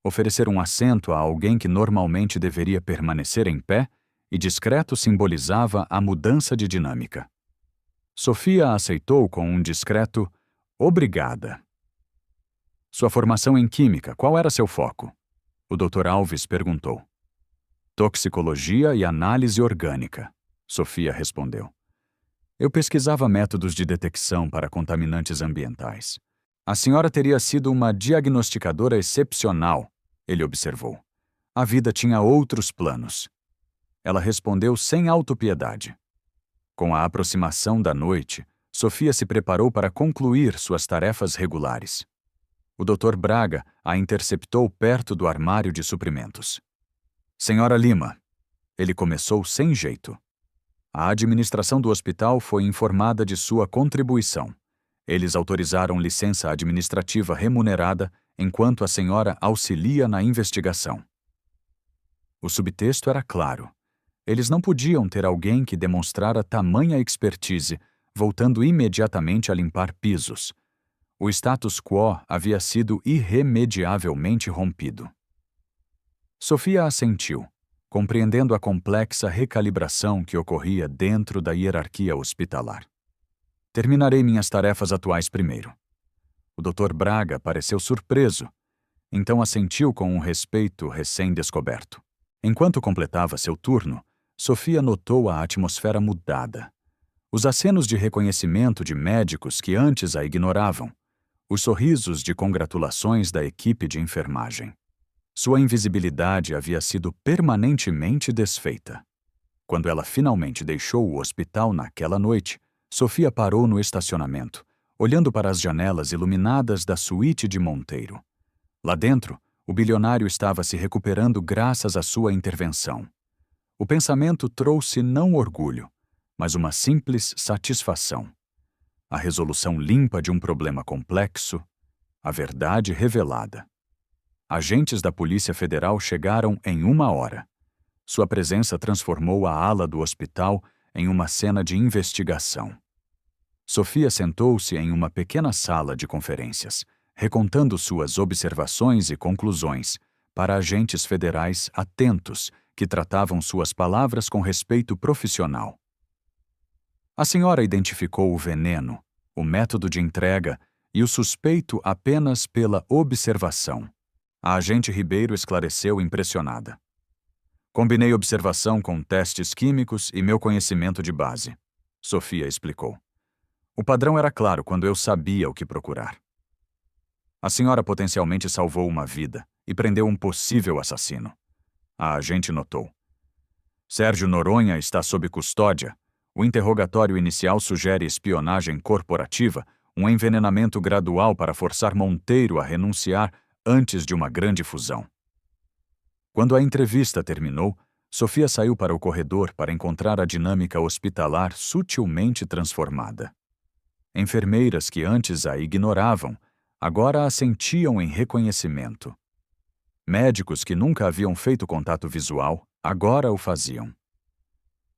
Oferecer um assento a alguém que normalmente deveria permanecer em pé e discreto simbolizava a mudança de dinâmica. Sofia aceitou com um discreto obrigada. Sua formação em química, qual era seu foco? O Dr. Alves perguntou. Toxicologia e análise orgânica, Sofia respondeu. Eu pesquisava métodos de detecção para contaminantes ambientais. A senhora teria sido uma diagnosticadora excepcional, ele observou. A vida tinha outros planos. Ela respondeu sem autopiedade. Com a aproximação da noite, Sofia se preparou para concluir suas tarefas regulares. O Dr. Braga a interceptou perto do armário de suprimentos. Senhora Lima, ele começou sem jeito. A administração do hospital foi informada de sua contribuição. Eles autorizaram licença administrativa remunerada enquanto a senhora auxilia na investigação. O subtexto era claro. Eles não podiam ter alguém que demonstrara tamanha expertise, voltando imediatamente a limpar pisos. O status quo havia sido irremediavelmente rompido. Sofia assentiu, compreendendo a complexa recalibração que ocorria dentro da hierarquia hospitalar. Terminarei minhas tarefas atuais primeiro. O Dr. Braga pareceu surpreso, então assentiu com um respeito recém-descoberto. Enquanto completava seu turno, Sofia notou a atmosfera mudada. Os acenos de reconhecimento de médicos que antes a ignoravam, os sorrisos de congratulações da equipe de enfermagem. Sua invisibilidade havia sido permanentemente desfeita. Quando ela finalmente deixou o hospital naquela noite, Sofia parou no estacionamento, olhando para as janelas iluminadas da suíte de Monteiro. Lá dentro, o bilionário estava se recuperando graças à sua intervenção. O pensamento trouxe não orgulho, mas uma simples satisfação. A resolução limpa de um problema complexo, a verdade revelada. Agentes da Polícia Federal chegaram em 1 hora. Sua presença transformou a ala do hospital em uma cena de investigação. Sofia sentou-se em uma pequena sala de conferências, recontando suas observações e conclusões para agentes federais atentos que tratavam suas palavras com respeito profissional. A senhora identificou o veneno, o método de entrega e o suspeito apenas pela observação. A agente Ribeiro esclareceu impressionada. Combinei observação com testes químicos e meu conhecimento de base, Sofia explicou. O padrão era claro quando eu sabia o que procurar. A senhora potencialmente salvou uma vida e prendeu um possível assassino. A agente notou. Sérgio Noronha está sob custódia. O interrogatório inicial sugere espionagem corporativa, um envenenamento gradual para forçar Monteiro a renunciar antes de uma grande fusão. Quando a entrevista terminou, Sofia saiu para o corredor para encontrar a dinâmica hospitalar sutilmente transformada. Enfermeiras que antes a ignoravam, agora a sentiam em reconhecimento. Médicos que nunca haviam feito contato visual, agora o faziam.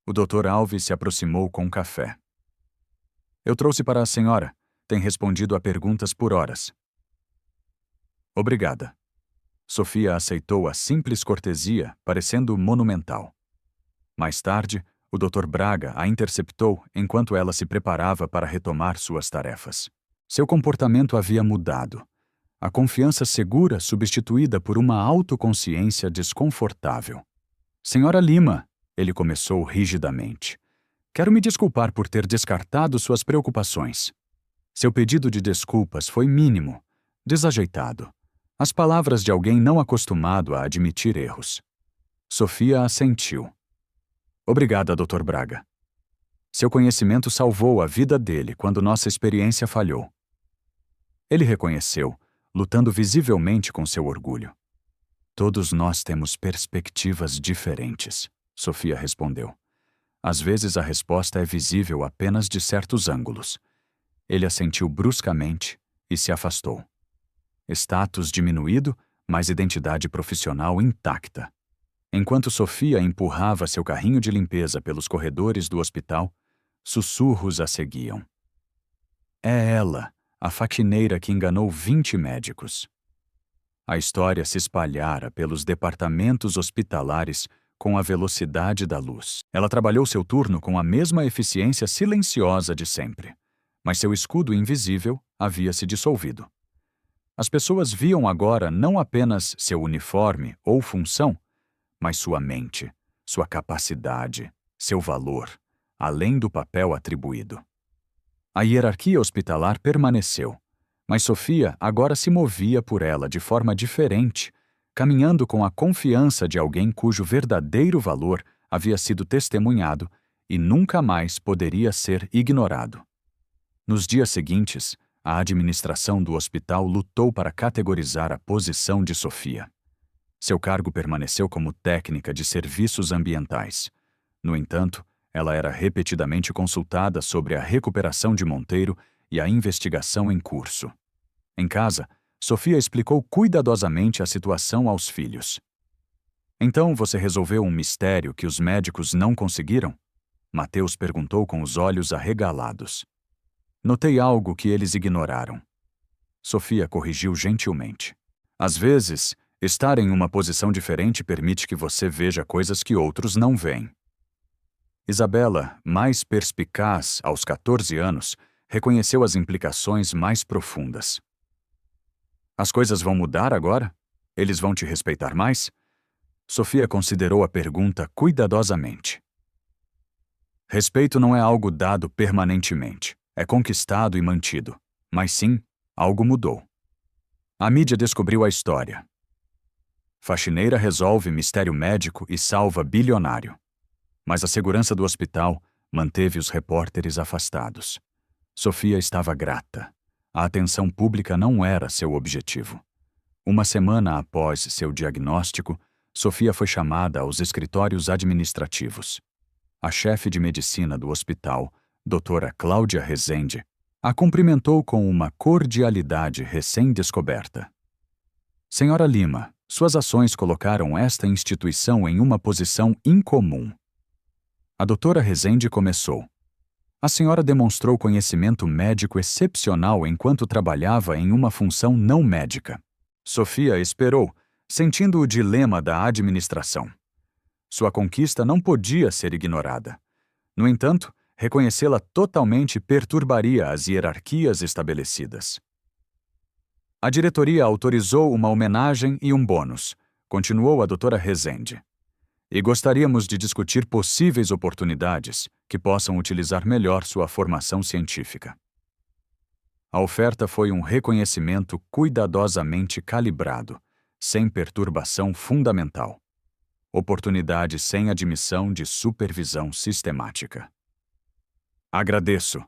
O Dr. Alves se aproximou com café. Eu trouxe para a senhora. Tem respondido a perguntas por horas. Obrigada. Sofia aceitou a simples cortesia, parecendo monumental. Mais tarde, o Dr. Braga a interceptou enquanto ela se preparava para retomar suas tarefas. Seu comportamento havia mudado. A confiança segura substituída por uma autoconsciência desconfortável. Senhora Lima, ele começou rigidamente. Quero me desculpar por ter descartado suas preocupações. Seu pedido de desculpas foi mínimo, desajeitado. As palavras de alguém não acostumado a admitir erros. Sofia assentiu. Obrigada, Dr. Braga. Seu conhecimento salvou a vida dele quando nossa experiência falhou. Ele reconheceu, lutando visivelmente com seu orgulho. Todos nós temos perspectivas diferentes, Sofia respondeu. Às vezes a resposta é visível apenas de certos ângulos. Ele assentiu bruscamente e se afastou. Status diminuído, mas identidade profissional intacta. Enquanto Sofia empurrava seu carrinho de limpeza pelos corredores do hospital, sussurros a seguiam. É ela, a faxineira que enganou 20 médicos. A história se espalhara pelos departamentos hospitalares com a velocidade da luz. Ela trabalhou seu turno com a mesma eficiência silenciosa de sempre, mas seu escudo invisível havia se dissolvido. As pessoas viam agora não apenas seu uniforme ou função, mas sua mente, sua capacidade, seu valor, além do papel atribuído. A hierarquia hospitalar permaneceu, mas Sofia agora se movia por ela de forma diferente, caminhando com a confiança de alguém cujo verdadeiro valor havia sido testemunhado e nunca mais poderia ser ignorado. Nos dias seguintes, a administração do hospital lutou para categorizar a posição de Sofia. Seu cargo permaneceu como técnica de serviços ambientais. No entanto, ela era repetidamente consultada sobre a recuperação de Monteiro e a investigação em curso. Em casa, Sofia explicou cuidadosamente a situação aos filhos. Então você resolveu um mistério que os médicos não conseguiram? Mateus perguntou com os olhos arregalados. Notei algo que eles ignoraram. Sofia corrigiu gentilmente. Às vezes, estar em uma posição diferente permite que você veja coisas que outros não veem. Isabela, mais perspicaz aos 14 anos, reconheceu as implicações mais profundas. As coisas vão mudar agora? Eles vão te respeitar mais? Sofia considerou a pergunta cuidadosamente. Respeito não é algo dado permanentemente, é conquistado e mantido. Mas sim, algo mudou. A mídia descobriu a história. Faxineira resolve mistério médico e salva bilionário. Mas a segurança do hospital manteve os repórteres afastados. Sofia estava grata. A atenção pública não era seu objetivo. Uma semana após seu diagnóstico, Sofia foi chamada aos escritórios administrativos. A chefe de medicina do hospital, doutora Cláudia Rezende, a cumprimentou com uma cordialidade recém-descoberta. Senhora Lima, suas ações colocaram esta instituição em uma posição incomum. A doutora Rezende começou. A senhora demonstrou conhecimento médico excepcional enquanto trabalhava em uma função não médica. Sofia esperou, sentindo o dilema da administração. Sua conquista não podia ser ignorada. No entanto, reconhecê-la totalmente perturbaria as hierarquias estabelecidas. A diretoria autorizou uma homenagem e um bônus, continuou a doutora Rezende. E gostaríamos de discutir possíveis oportunidades que possam utilizar melhor sua formação científica. A oferta foi um reconhecimento cuidadosamente calibrado, sem perturbação fundamental. Oportunidade sem admissão de supervisão sistemática. Agradeço,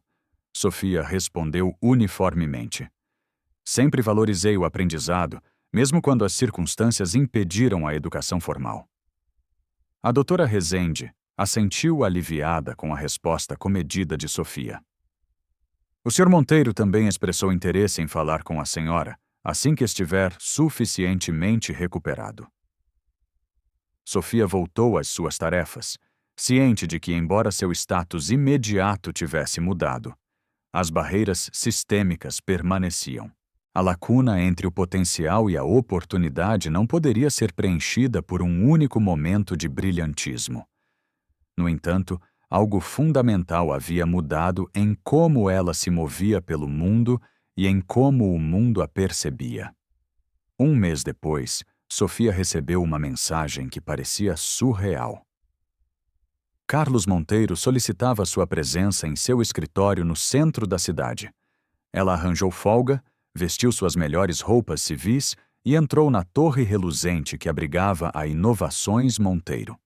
Sofia respondeu uniformemente. Sempre valorizei o aprendizado, mesmo quando as circunstâncias impediram a educação formal. A doutora Rezende assentiu aliviada com a resposta comedida de Sofia. O Sr. Monteiro também expressou interesse em falar com a senhora, assim que estiver suficientemente recuperado. Sofia voltou às suas tarefas, ciente de que, embora seu status imediato tivesse mudado, as barreiras sistêmicas permaneciam. A lacuna entre o potencial e a oportunidade não poderia ser preenchida por um único momento de brilhantismo. No entanto, algo fundamental havia mudado em como ela se movia pelo mundo e em como o mundo a percebia. Um mês depois, Sofia recebeu uma mensagem que parecia surreal. Carlos Monteiro solicitava sua presença em seu escritório no centro da cidade. Ela arranjou folga, vestiu suas melhores roupas civis e entrou na torre reluzente que abrigava a Inovações Monteiro.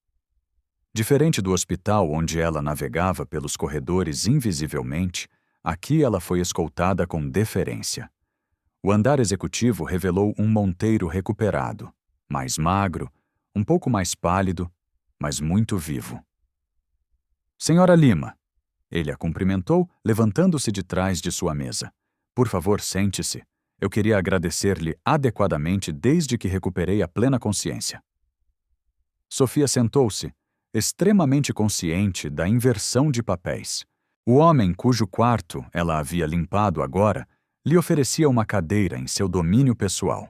Diferente do hospital onde ela navegava pelos corredores invisivelmente, aqui ela foi escoltada com deferência. O andar executivo revelou um Monteiro recuperado, mais magro, um pouco mais pálido, mas muito vivo. Senhora Lima, ele a cumprimentou, levantando-se de trás de sua mesa. Por favor, sente-se. Eu queria agradecer-lhe adequadamente desde que recuperei a plena consciência. Sofia sentou-se, extremamente consciente da inversão de papéis. O homem cujo quarto ela havia limpado agora lhe oferecia uma cadeira em seu domínio pessoal.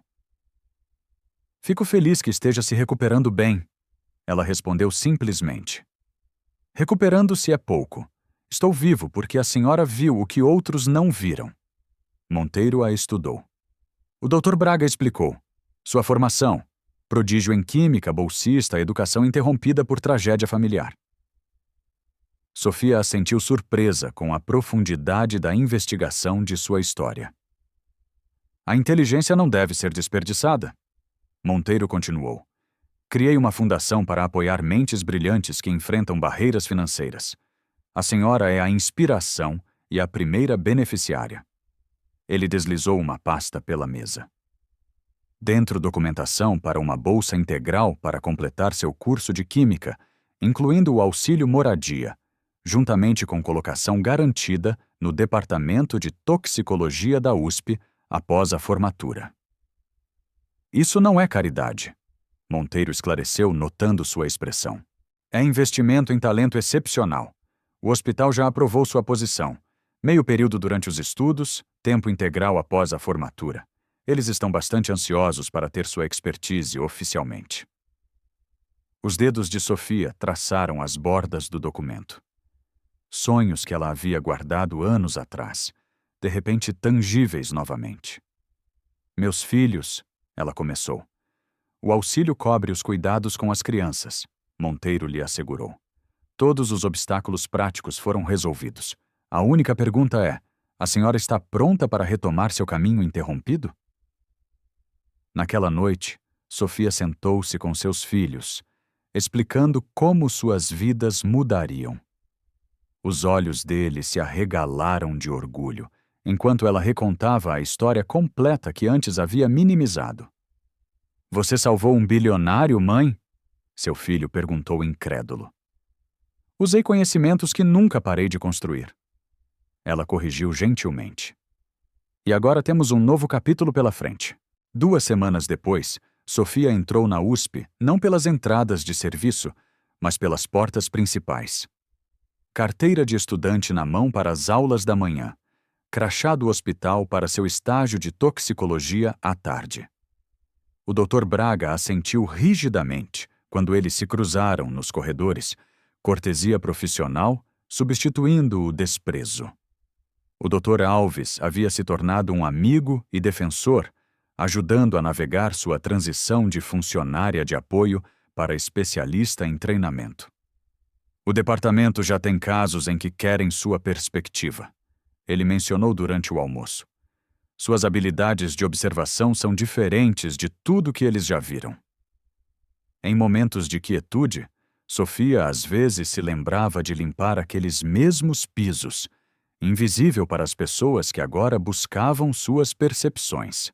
Fico feliz que esteja se recuperando bem, ela respondeu simplesmente. Recuperando-se é pouco. Estou vivo porque a senhora viu o que outros não viram. Monteiro a estudou. O Dr. Braga explicou. Sua formação. Prodígio em química, bolsista, educação interrompida por tragédia familiar. Sofia a sentiu surpresa com a profundidade da investigação de sua história. A inteligência não deve ser desperdiçada. Monteiro continuou. Criei uma fundação para apoiar mentes brilhantes que enfrentam barreiras financeiras. A senhora é a inspiração e a primeira beneficiária. Ele deslizou uma pasta pela mesa. Dentro documentação para uma bolsa integral para completar seu curso de Química, incluindo o auxílio moradia, juntamente com colocação garantida no Departamento de Toxicologia da USP após a formatura. Isso não é caridade, Monteiro esclareceu, notando sua expressão. É investimento em talento excepcional. O hospital já aprovou sua posição. Meio período durante os estudos, tempo integral após a formatura. Eles estão bastante ansiosos para ter sua expertise oficialmente. Os dedos de Sofia traçaram as bordas do documento. Sonhos que ela havia guardado anos atrás, de repente tangíveis novamente. Meus filhos, ela começou. O auxílio cobre os cuidados com as crianças, Monteiro lhe assegurou. Todos os obstáculos práticos foram resolvidos. A única pergunta é: a senhora está pronta para retomar seu caminho interrompido? Naquela noite, Sofia sentou-se com seus filhos, explicando como suas vidas mudariam. Os olhos dele se arregalaram de orgulho, enquanto ela recontava a história completa que antes havia minimizado. Você salvou um bilionário, mãe? Seu filho perguntou incrédulo. Usei conhecimentos que nunca parei de construir. Ela corrigiu gentilmente. E agora temos um novo capítulo pela frente. 2 semanas depois, Sofia entrou na USP não pelas entradas de serviço, mas pelas portas principais. Carteira de estudante na mão para as aulas da manhã. Crachá do hospital para seu estágio de toxicologia à tarde. O Dr. Braga assentiu rigidamente quando eles se cruzaram nos corredores, cortesia profissional substituindo o desprezo. O Dr. Alves havia se tornado um amigo e defensor, ajudando a navegar sua transição de funcionária de apoio para especialista em treinamento. O departamento já tem casos em que querem sua perspectiva. Ele mencionou durante o almoço. Suas habilidades de observação são diferentes de tudo que eles já viram. Em momentos de quietude, Sofia às vezes se lembrava de limpar aqueles mesmos pisos, invisível para as pessoas que agora buscavam suas percepções.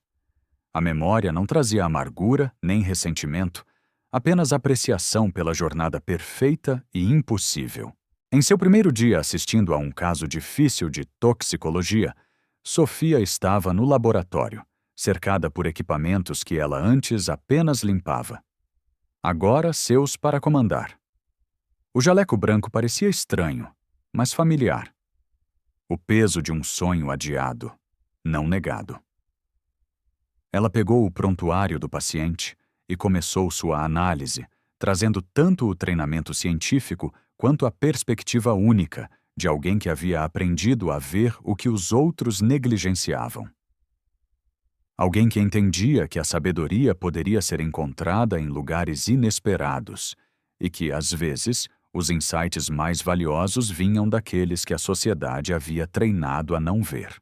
A memória não trazia amargura nem ressentimento, apenas apreciação pela jornada perfeita e impossível. Em seu primeiro dia assistindo a um caso difícil de toxicologia, Sofia estava no laboratório, cercada por equipamentos que ela antes apenas limpava. Agora seus para comandar. O jaleco branco parecia estranho, mas familiar. O peso de um sonho adiado, não negado. Ela pegou o prontuário do paciente e começou sua análise, trazendo tanto o treinamento científico quanto a perspectiva única de alguém que havia aprendido a ver o que os outros negligenciavam. Alguém que entendia que a sabedoria poderia ser encontrada em lugares inesperados e que, às vezes, os insights mais valiosos vinham daqueles que a sociedade havia treinado a não ver.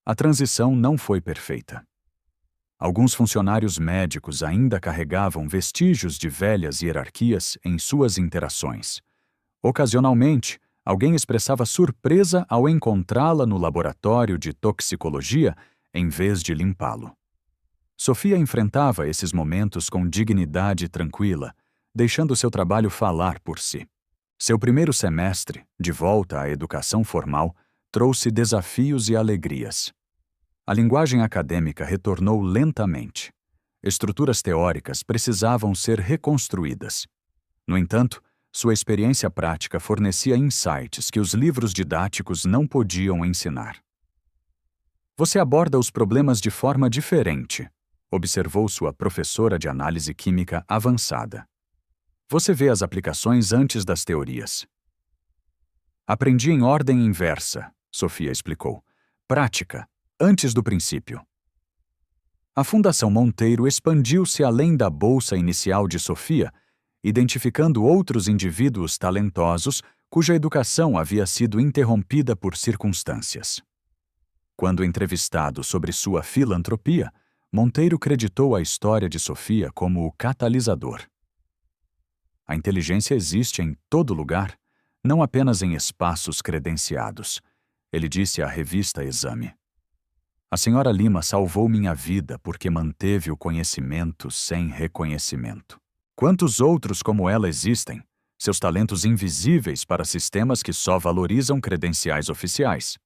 A transição não foi perfeita. Alguns funcionários médicos ainda carregavam vestígios de velhas hierarquias em suas interações. Ocasionalmente, alguém expressava surpresa ao encontrá-la no laboratório de toxicologia em vez de limpá-lo. Sofia enfrentava esses momentos com dignidade tranquila, deixando seu trabalho falar por si. Seu primeiro semestre, de volta à educação formal, trouxe desafios e alegrias. A linguagem acadêmica retornou lentamente. Estruturas teóricas precisavam ser reconstruídas. No entanto, sua experiência prática fornecia insights que os livros didáticos não podiam ensinar. Você aborda os problemas de forma diferente, observou sua professora de análise química avançada. Você vê as aplicações antes das teorias. Aprendi em ordem inversa, Sofia explicou. Prática, antes do princípio. A Fundação Monteiro expandiu-se além da bolsa inicial de Sofia, identificando outros indivíduos talentosos cuja educação havia sido interrompida por circunstâncias. Quando entrevistado sobre sua filantropia, Monteiro creditou a história de Sofia como o catalisador. A inteligência existe em todo lugar, não apenas em espaços credenciados, ele disse à revista Exame. A senhora Lima salvou minha vida porque manteve o conhecimento sem reconhecimento. Quantos outros como ela existem, seus talentos invisíveis para sistemas que só valorizam credenciais oficiais?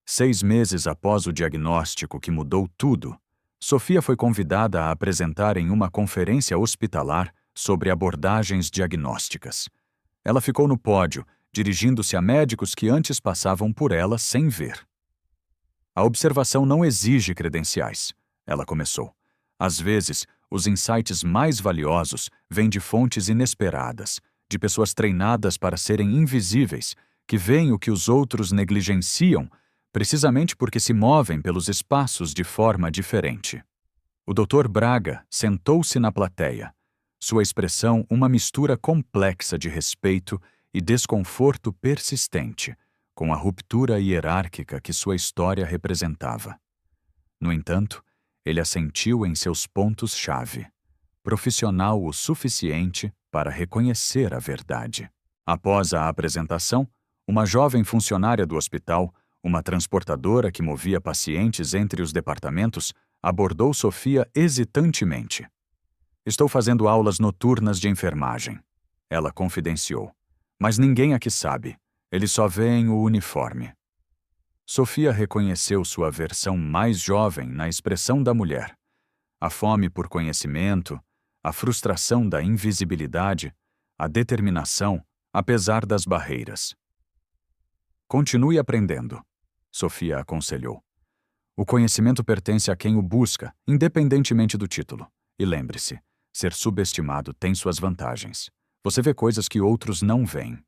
6 meses após o diagnóstico que mudou tudo, Sofia foi convidada a apresentar em uma conferência hospitalar sobre abordagens diagnósticas. Ela ficou no pódio, dirigindo-se a médicos que antes passavam por ela sem ver. A observação não exige credenciais, ela começou. Às vezes, os insights mais valiosos vêm de fontes inesperadas, de pessoas treinadas para serem invisíveis, que veem o que os outros negligenciam, precisamente porque se movem pelos espaços de forma diferente. O Dr. Braga sentou-se na plateia, sua expressão uma mistura complexa de respeito e desconforto persistente, com a ruptura hierárquica que sua história representava. No entanto, ele assentiu em seus pontos-chave, profissional o suficiente para reconhecer a verdade. Após a apresentação, uma jovem funcionária do hospital, uma transportadora que movia pacientes entre os departamentos, abordou Sofia hesitantemente. Estou fazendo aulas noturnas de enfermagem, ela confidenciou. Mas ninguém aqui sabe, eles só veem o uniforme. Sofia reconheceu sua versão mais jovem na expressão da mulher. A fome por conhecimento, a frustração da invisibilidade, a determinação, apesar das barreiras. Continue aprendendo, Sofia aconselhou. O conhecimento pertence a quem o busca, independentemente do título. E lembre-se, ser subestimado tem suas vantagens. Você vê coisas que outros não veem.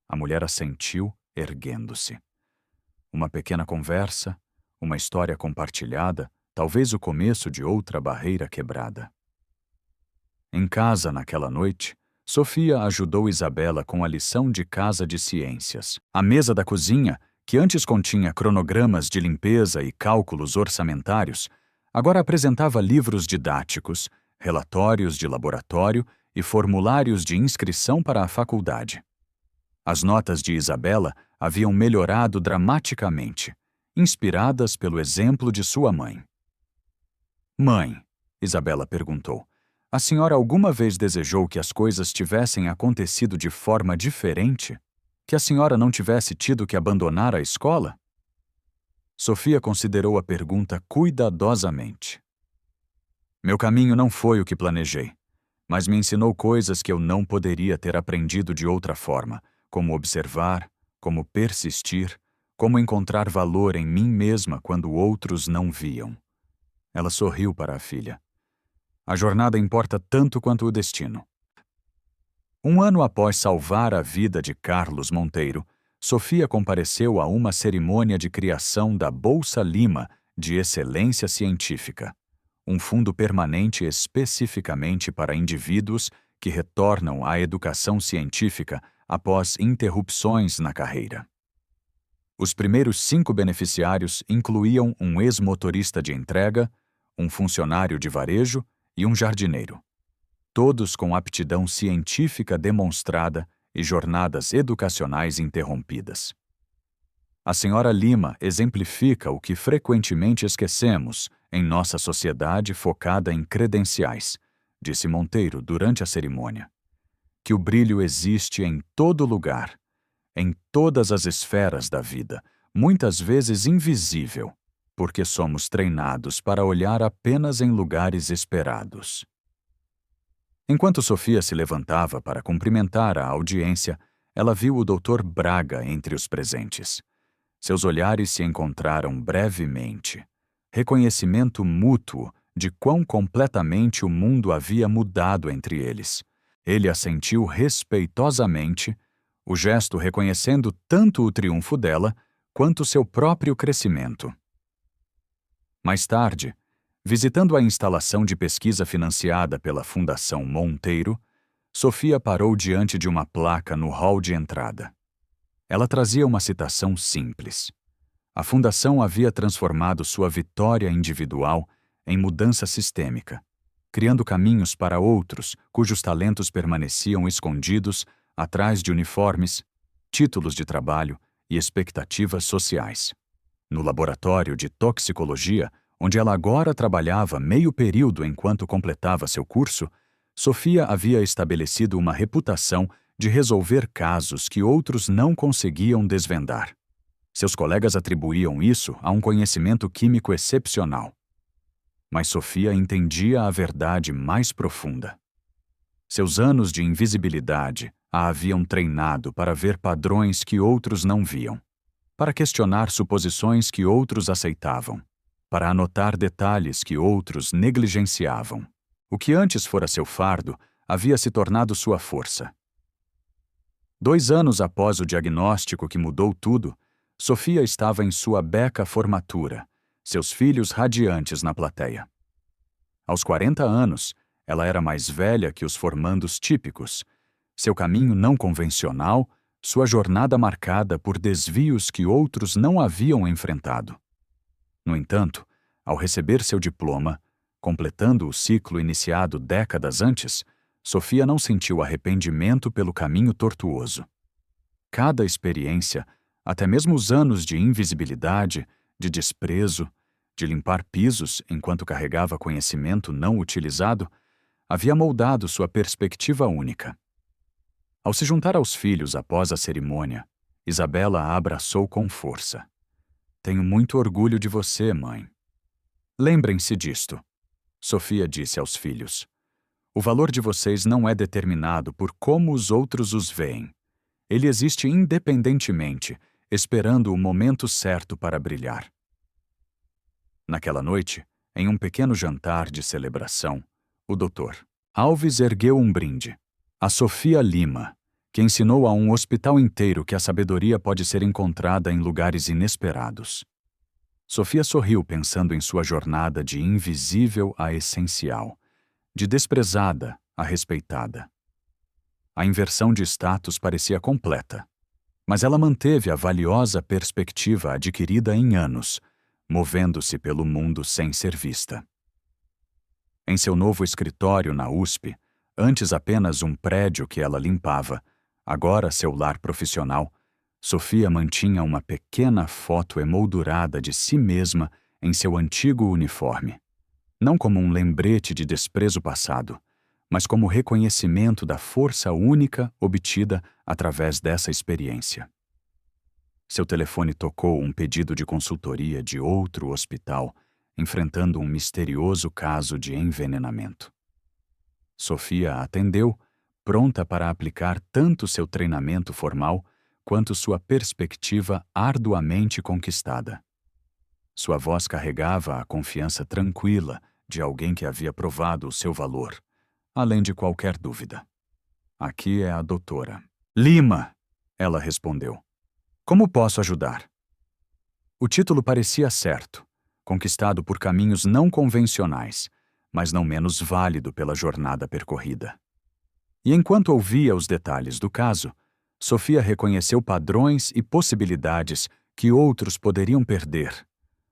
A mulher assentiu, erguendo-se. Uma pequena conversa, uma história compartilhada, talvez o começo de outra barreira quebrada. Em casa, naquela noite, Sofia ajudou Isabela com a lição de casa de ciências. A mesa da cozinha, que antes continha cronogramas de limpeza e cálculos orçamentários, agora apresentava livros didáticos, relatórios de laboratório e formulários de inscrição para a faculdade. As notas de Isabela haviam melhorado dramaticamente, inspiradas pelo exemplo de sua mãe. Mãe, Isabela perguntou, a senhora alguma vez desejou que as coisas tivessem acontecido de forma diferente? Que a senhora não tivesse tido que abandonar a escola? Sofia considerou a pergunta cuidadosamente. Meu caminho não foi o que planejei, mas me ensinou coisas que eu não poderia ter aprendido de outra forma, como observar, como persistir, como encontrar valor em mim mesma quando outros não viam. Ela sorriu para a filha. A jornada importa tanto quanto o destino. Um ano após salvar a vida de Carlos Monteiro, Sofia compareceu a uma cerimônia de criação da Bolsa Lima de Excelência Científica, um fundo permanente especificamente para indivíduos que retornam à educação científica após interrupções na carreira. Os primeiros 5 beneficiários incluíam um ex-motorista de entrega, um funcionário de varejo e um jardineiro. Todos com aptidão científica demonstrada e jornadas educacionais interrompidas. A senhora Lima exemplifica o que frequentemente esquecemos em nossa sociedade focada em credenciais, disse Monteiro durante a cerimônia. Que o brilho existe em todo lugar, em todas as esferas da vida, muitas vezes invisível, porque somos treinados para olhar apenas em lugares esperados. Enquanto Sofia se levantava para cumprimentar a audiência, ela viu o Dr. Braga entre os presentes. Seus olhares se encontraram brevemente. Reconhecimento mútuo de quão completamente o mundo havia mudado entre eles. Ele assentiu respeitosamente, o gesto reconhecendo tanto o triunfo dela quanto seu próprio crescimento. Mais tarde, visitando a instalação de pesquisa financiada pela Fundação Monteiro, Sofia parou diante de uma placa no hall de entrada. Ela trazia uma citação simples. A Fundação havia transformado sua vitória individual em mudança sistêmica, criando caminhos para outros cujos talentos permaneciam escondidos atrás de uniformes, títulos de trabalho e expectativas sociais. No laboratório de toxicologia, onde ela agora trabalhava meio período enquanto completava seu curso, Sofia havia estabelecido uma reputação de resolver casos que outros não conseguiam desvendar. Seus colegas atribuíam isso a um conhecimento químico excepcional. Mas Sofia entendia a verdade mais profunda. Seus anos de invisibilidade a haviam treinado para ver padrões que outros não viam, para questionar suposições que outros aceitavam, para anotar detalhes que outros negligenciavam. O que antes fora seu fardo havia se tornado sua força. 2 anos após o diagnóstico que mudou tudo, Sofia estava em sua beca formatura, seus filhos radiantes na plateia. Aos 40 anos, ela era mais velha que os formandos típicos, seu caminho não convencional, sua jornada marcada por desvios que outros não haviam enfrentado. No entanto, ao receber seu diploma, completando o ciclo iniciado décadas antes, Sofia não sentiu arrependimento pelo caminho tortuoso. Cada experiência, até mesmo os anos de invisibilidade, de desprezo, de limpar pisos enquanto carregava conhecimento não utilizado, havia moldado sua perspectiva única. Ao se juntar aos filhos após a cerimônia, Isabela a abraçou com força. Tenho muito orgulho de você, mãe. Lembrem-se disto, Sofia disse aos filhos. O valor de vocês não é determinado por como os outros os veem. Ele existe independentemente, esperando o momento certo para brilhar. Naquela noite, em um pequeno jantar de celebração, o Dr. Alves ergueu um brinde. A Sofia Lima, que ensinou a um hospital inteiro que a sabedoria pode ser encontrada em lugares inesperados. Sofia sorriu pensando em sua jornada de invisível a essencial, de desprezada a respeitada. A inversão de status parecia completa, mas ela manteve a valiosa perspectiva adquirida em anos, movendo-se pelo mundo sem ser vista. Em seu novo escritório na USP, antes apenas um prédio que ela limpava, agora seu lar profissional, Sofia mantinha uma pequena foto emoldurada de si mesma em seu antigo uniforme, não como um lembrete de desprezo passado, mas como reconhecimento da força única obtida através dessa experiência. Seu telefone tocou um pedido de consultoria de outro hospital, enfrentando um misterioso caso de envenenamento. Sofia atendeu, pronta para aplicar tanto seu treinamento formal quanto sua perspectiva arduamente conquistada. Sua voz carregava a confiança tranquila de alguém que havia provado o seu valor, além de qualquer dúvida. Aqui é a doutora. Lima, ela respondeu. Como posso ajudar? O título parecia certo, conquistado por caminhos não convencionais, mas não menos válido pela jornada percorrida. E enquanto ouvia os detalhes do caso, Sofia reconheceu padrões e possibilidades que outros poderiam perder,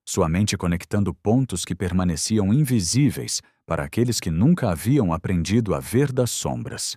sua mente conectando pontos que permaneciam invisíveis para aqueles que nunca haviam aprendido a ver das sombras.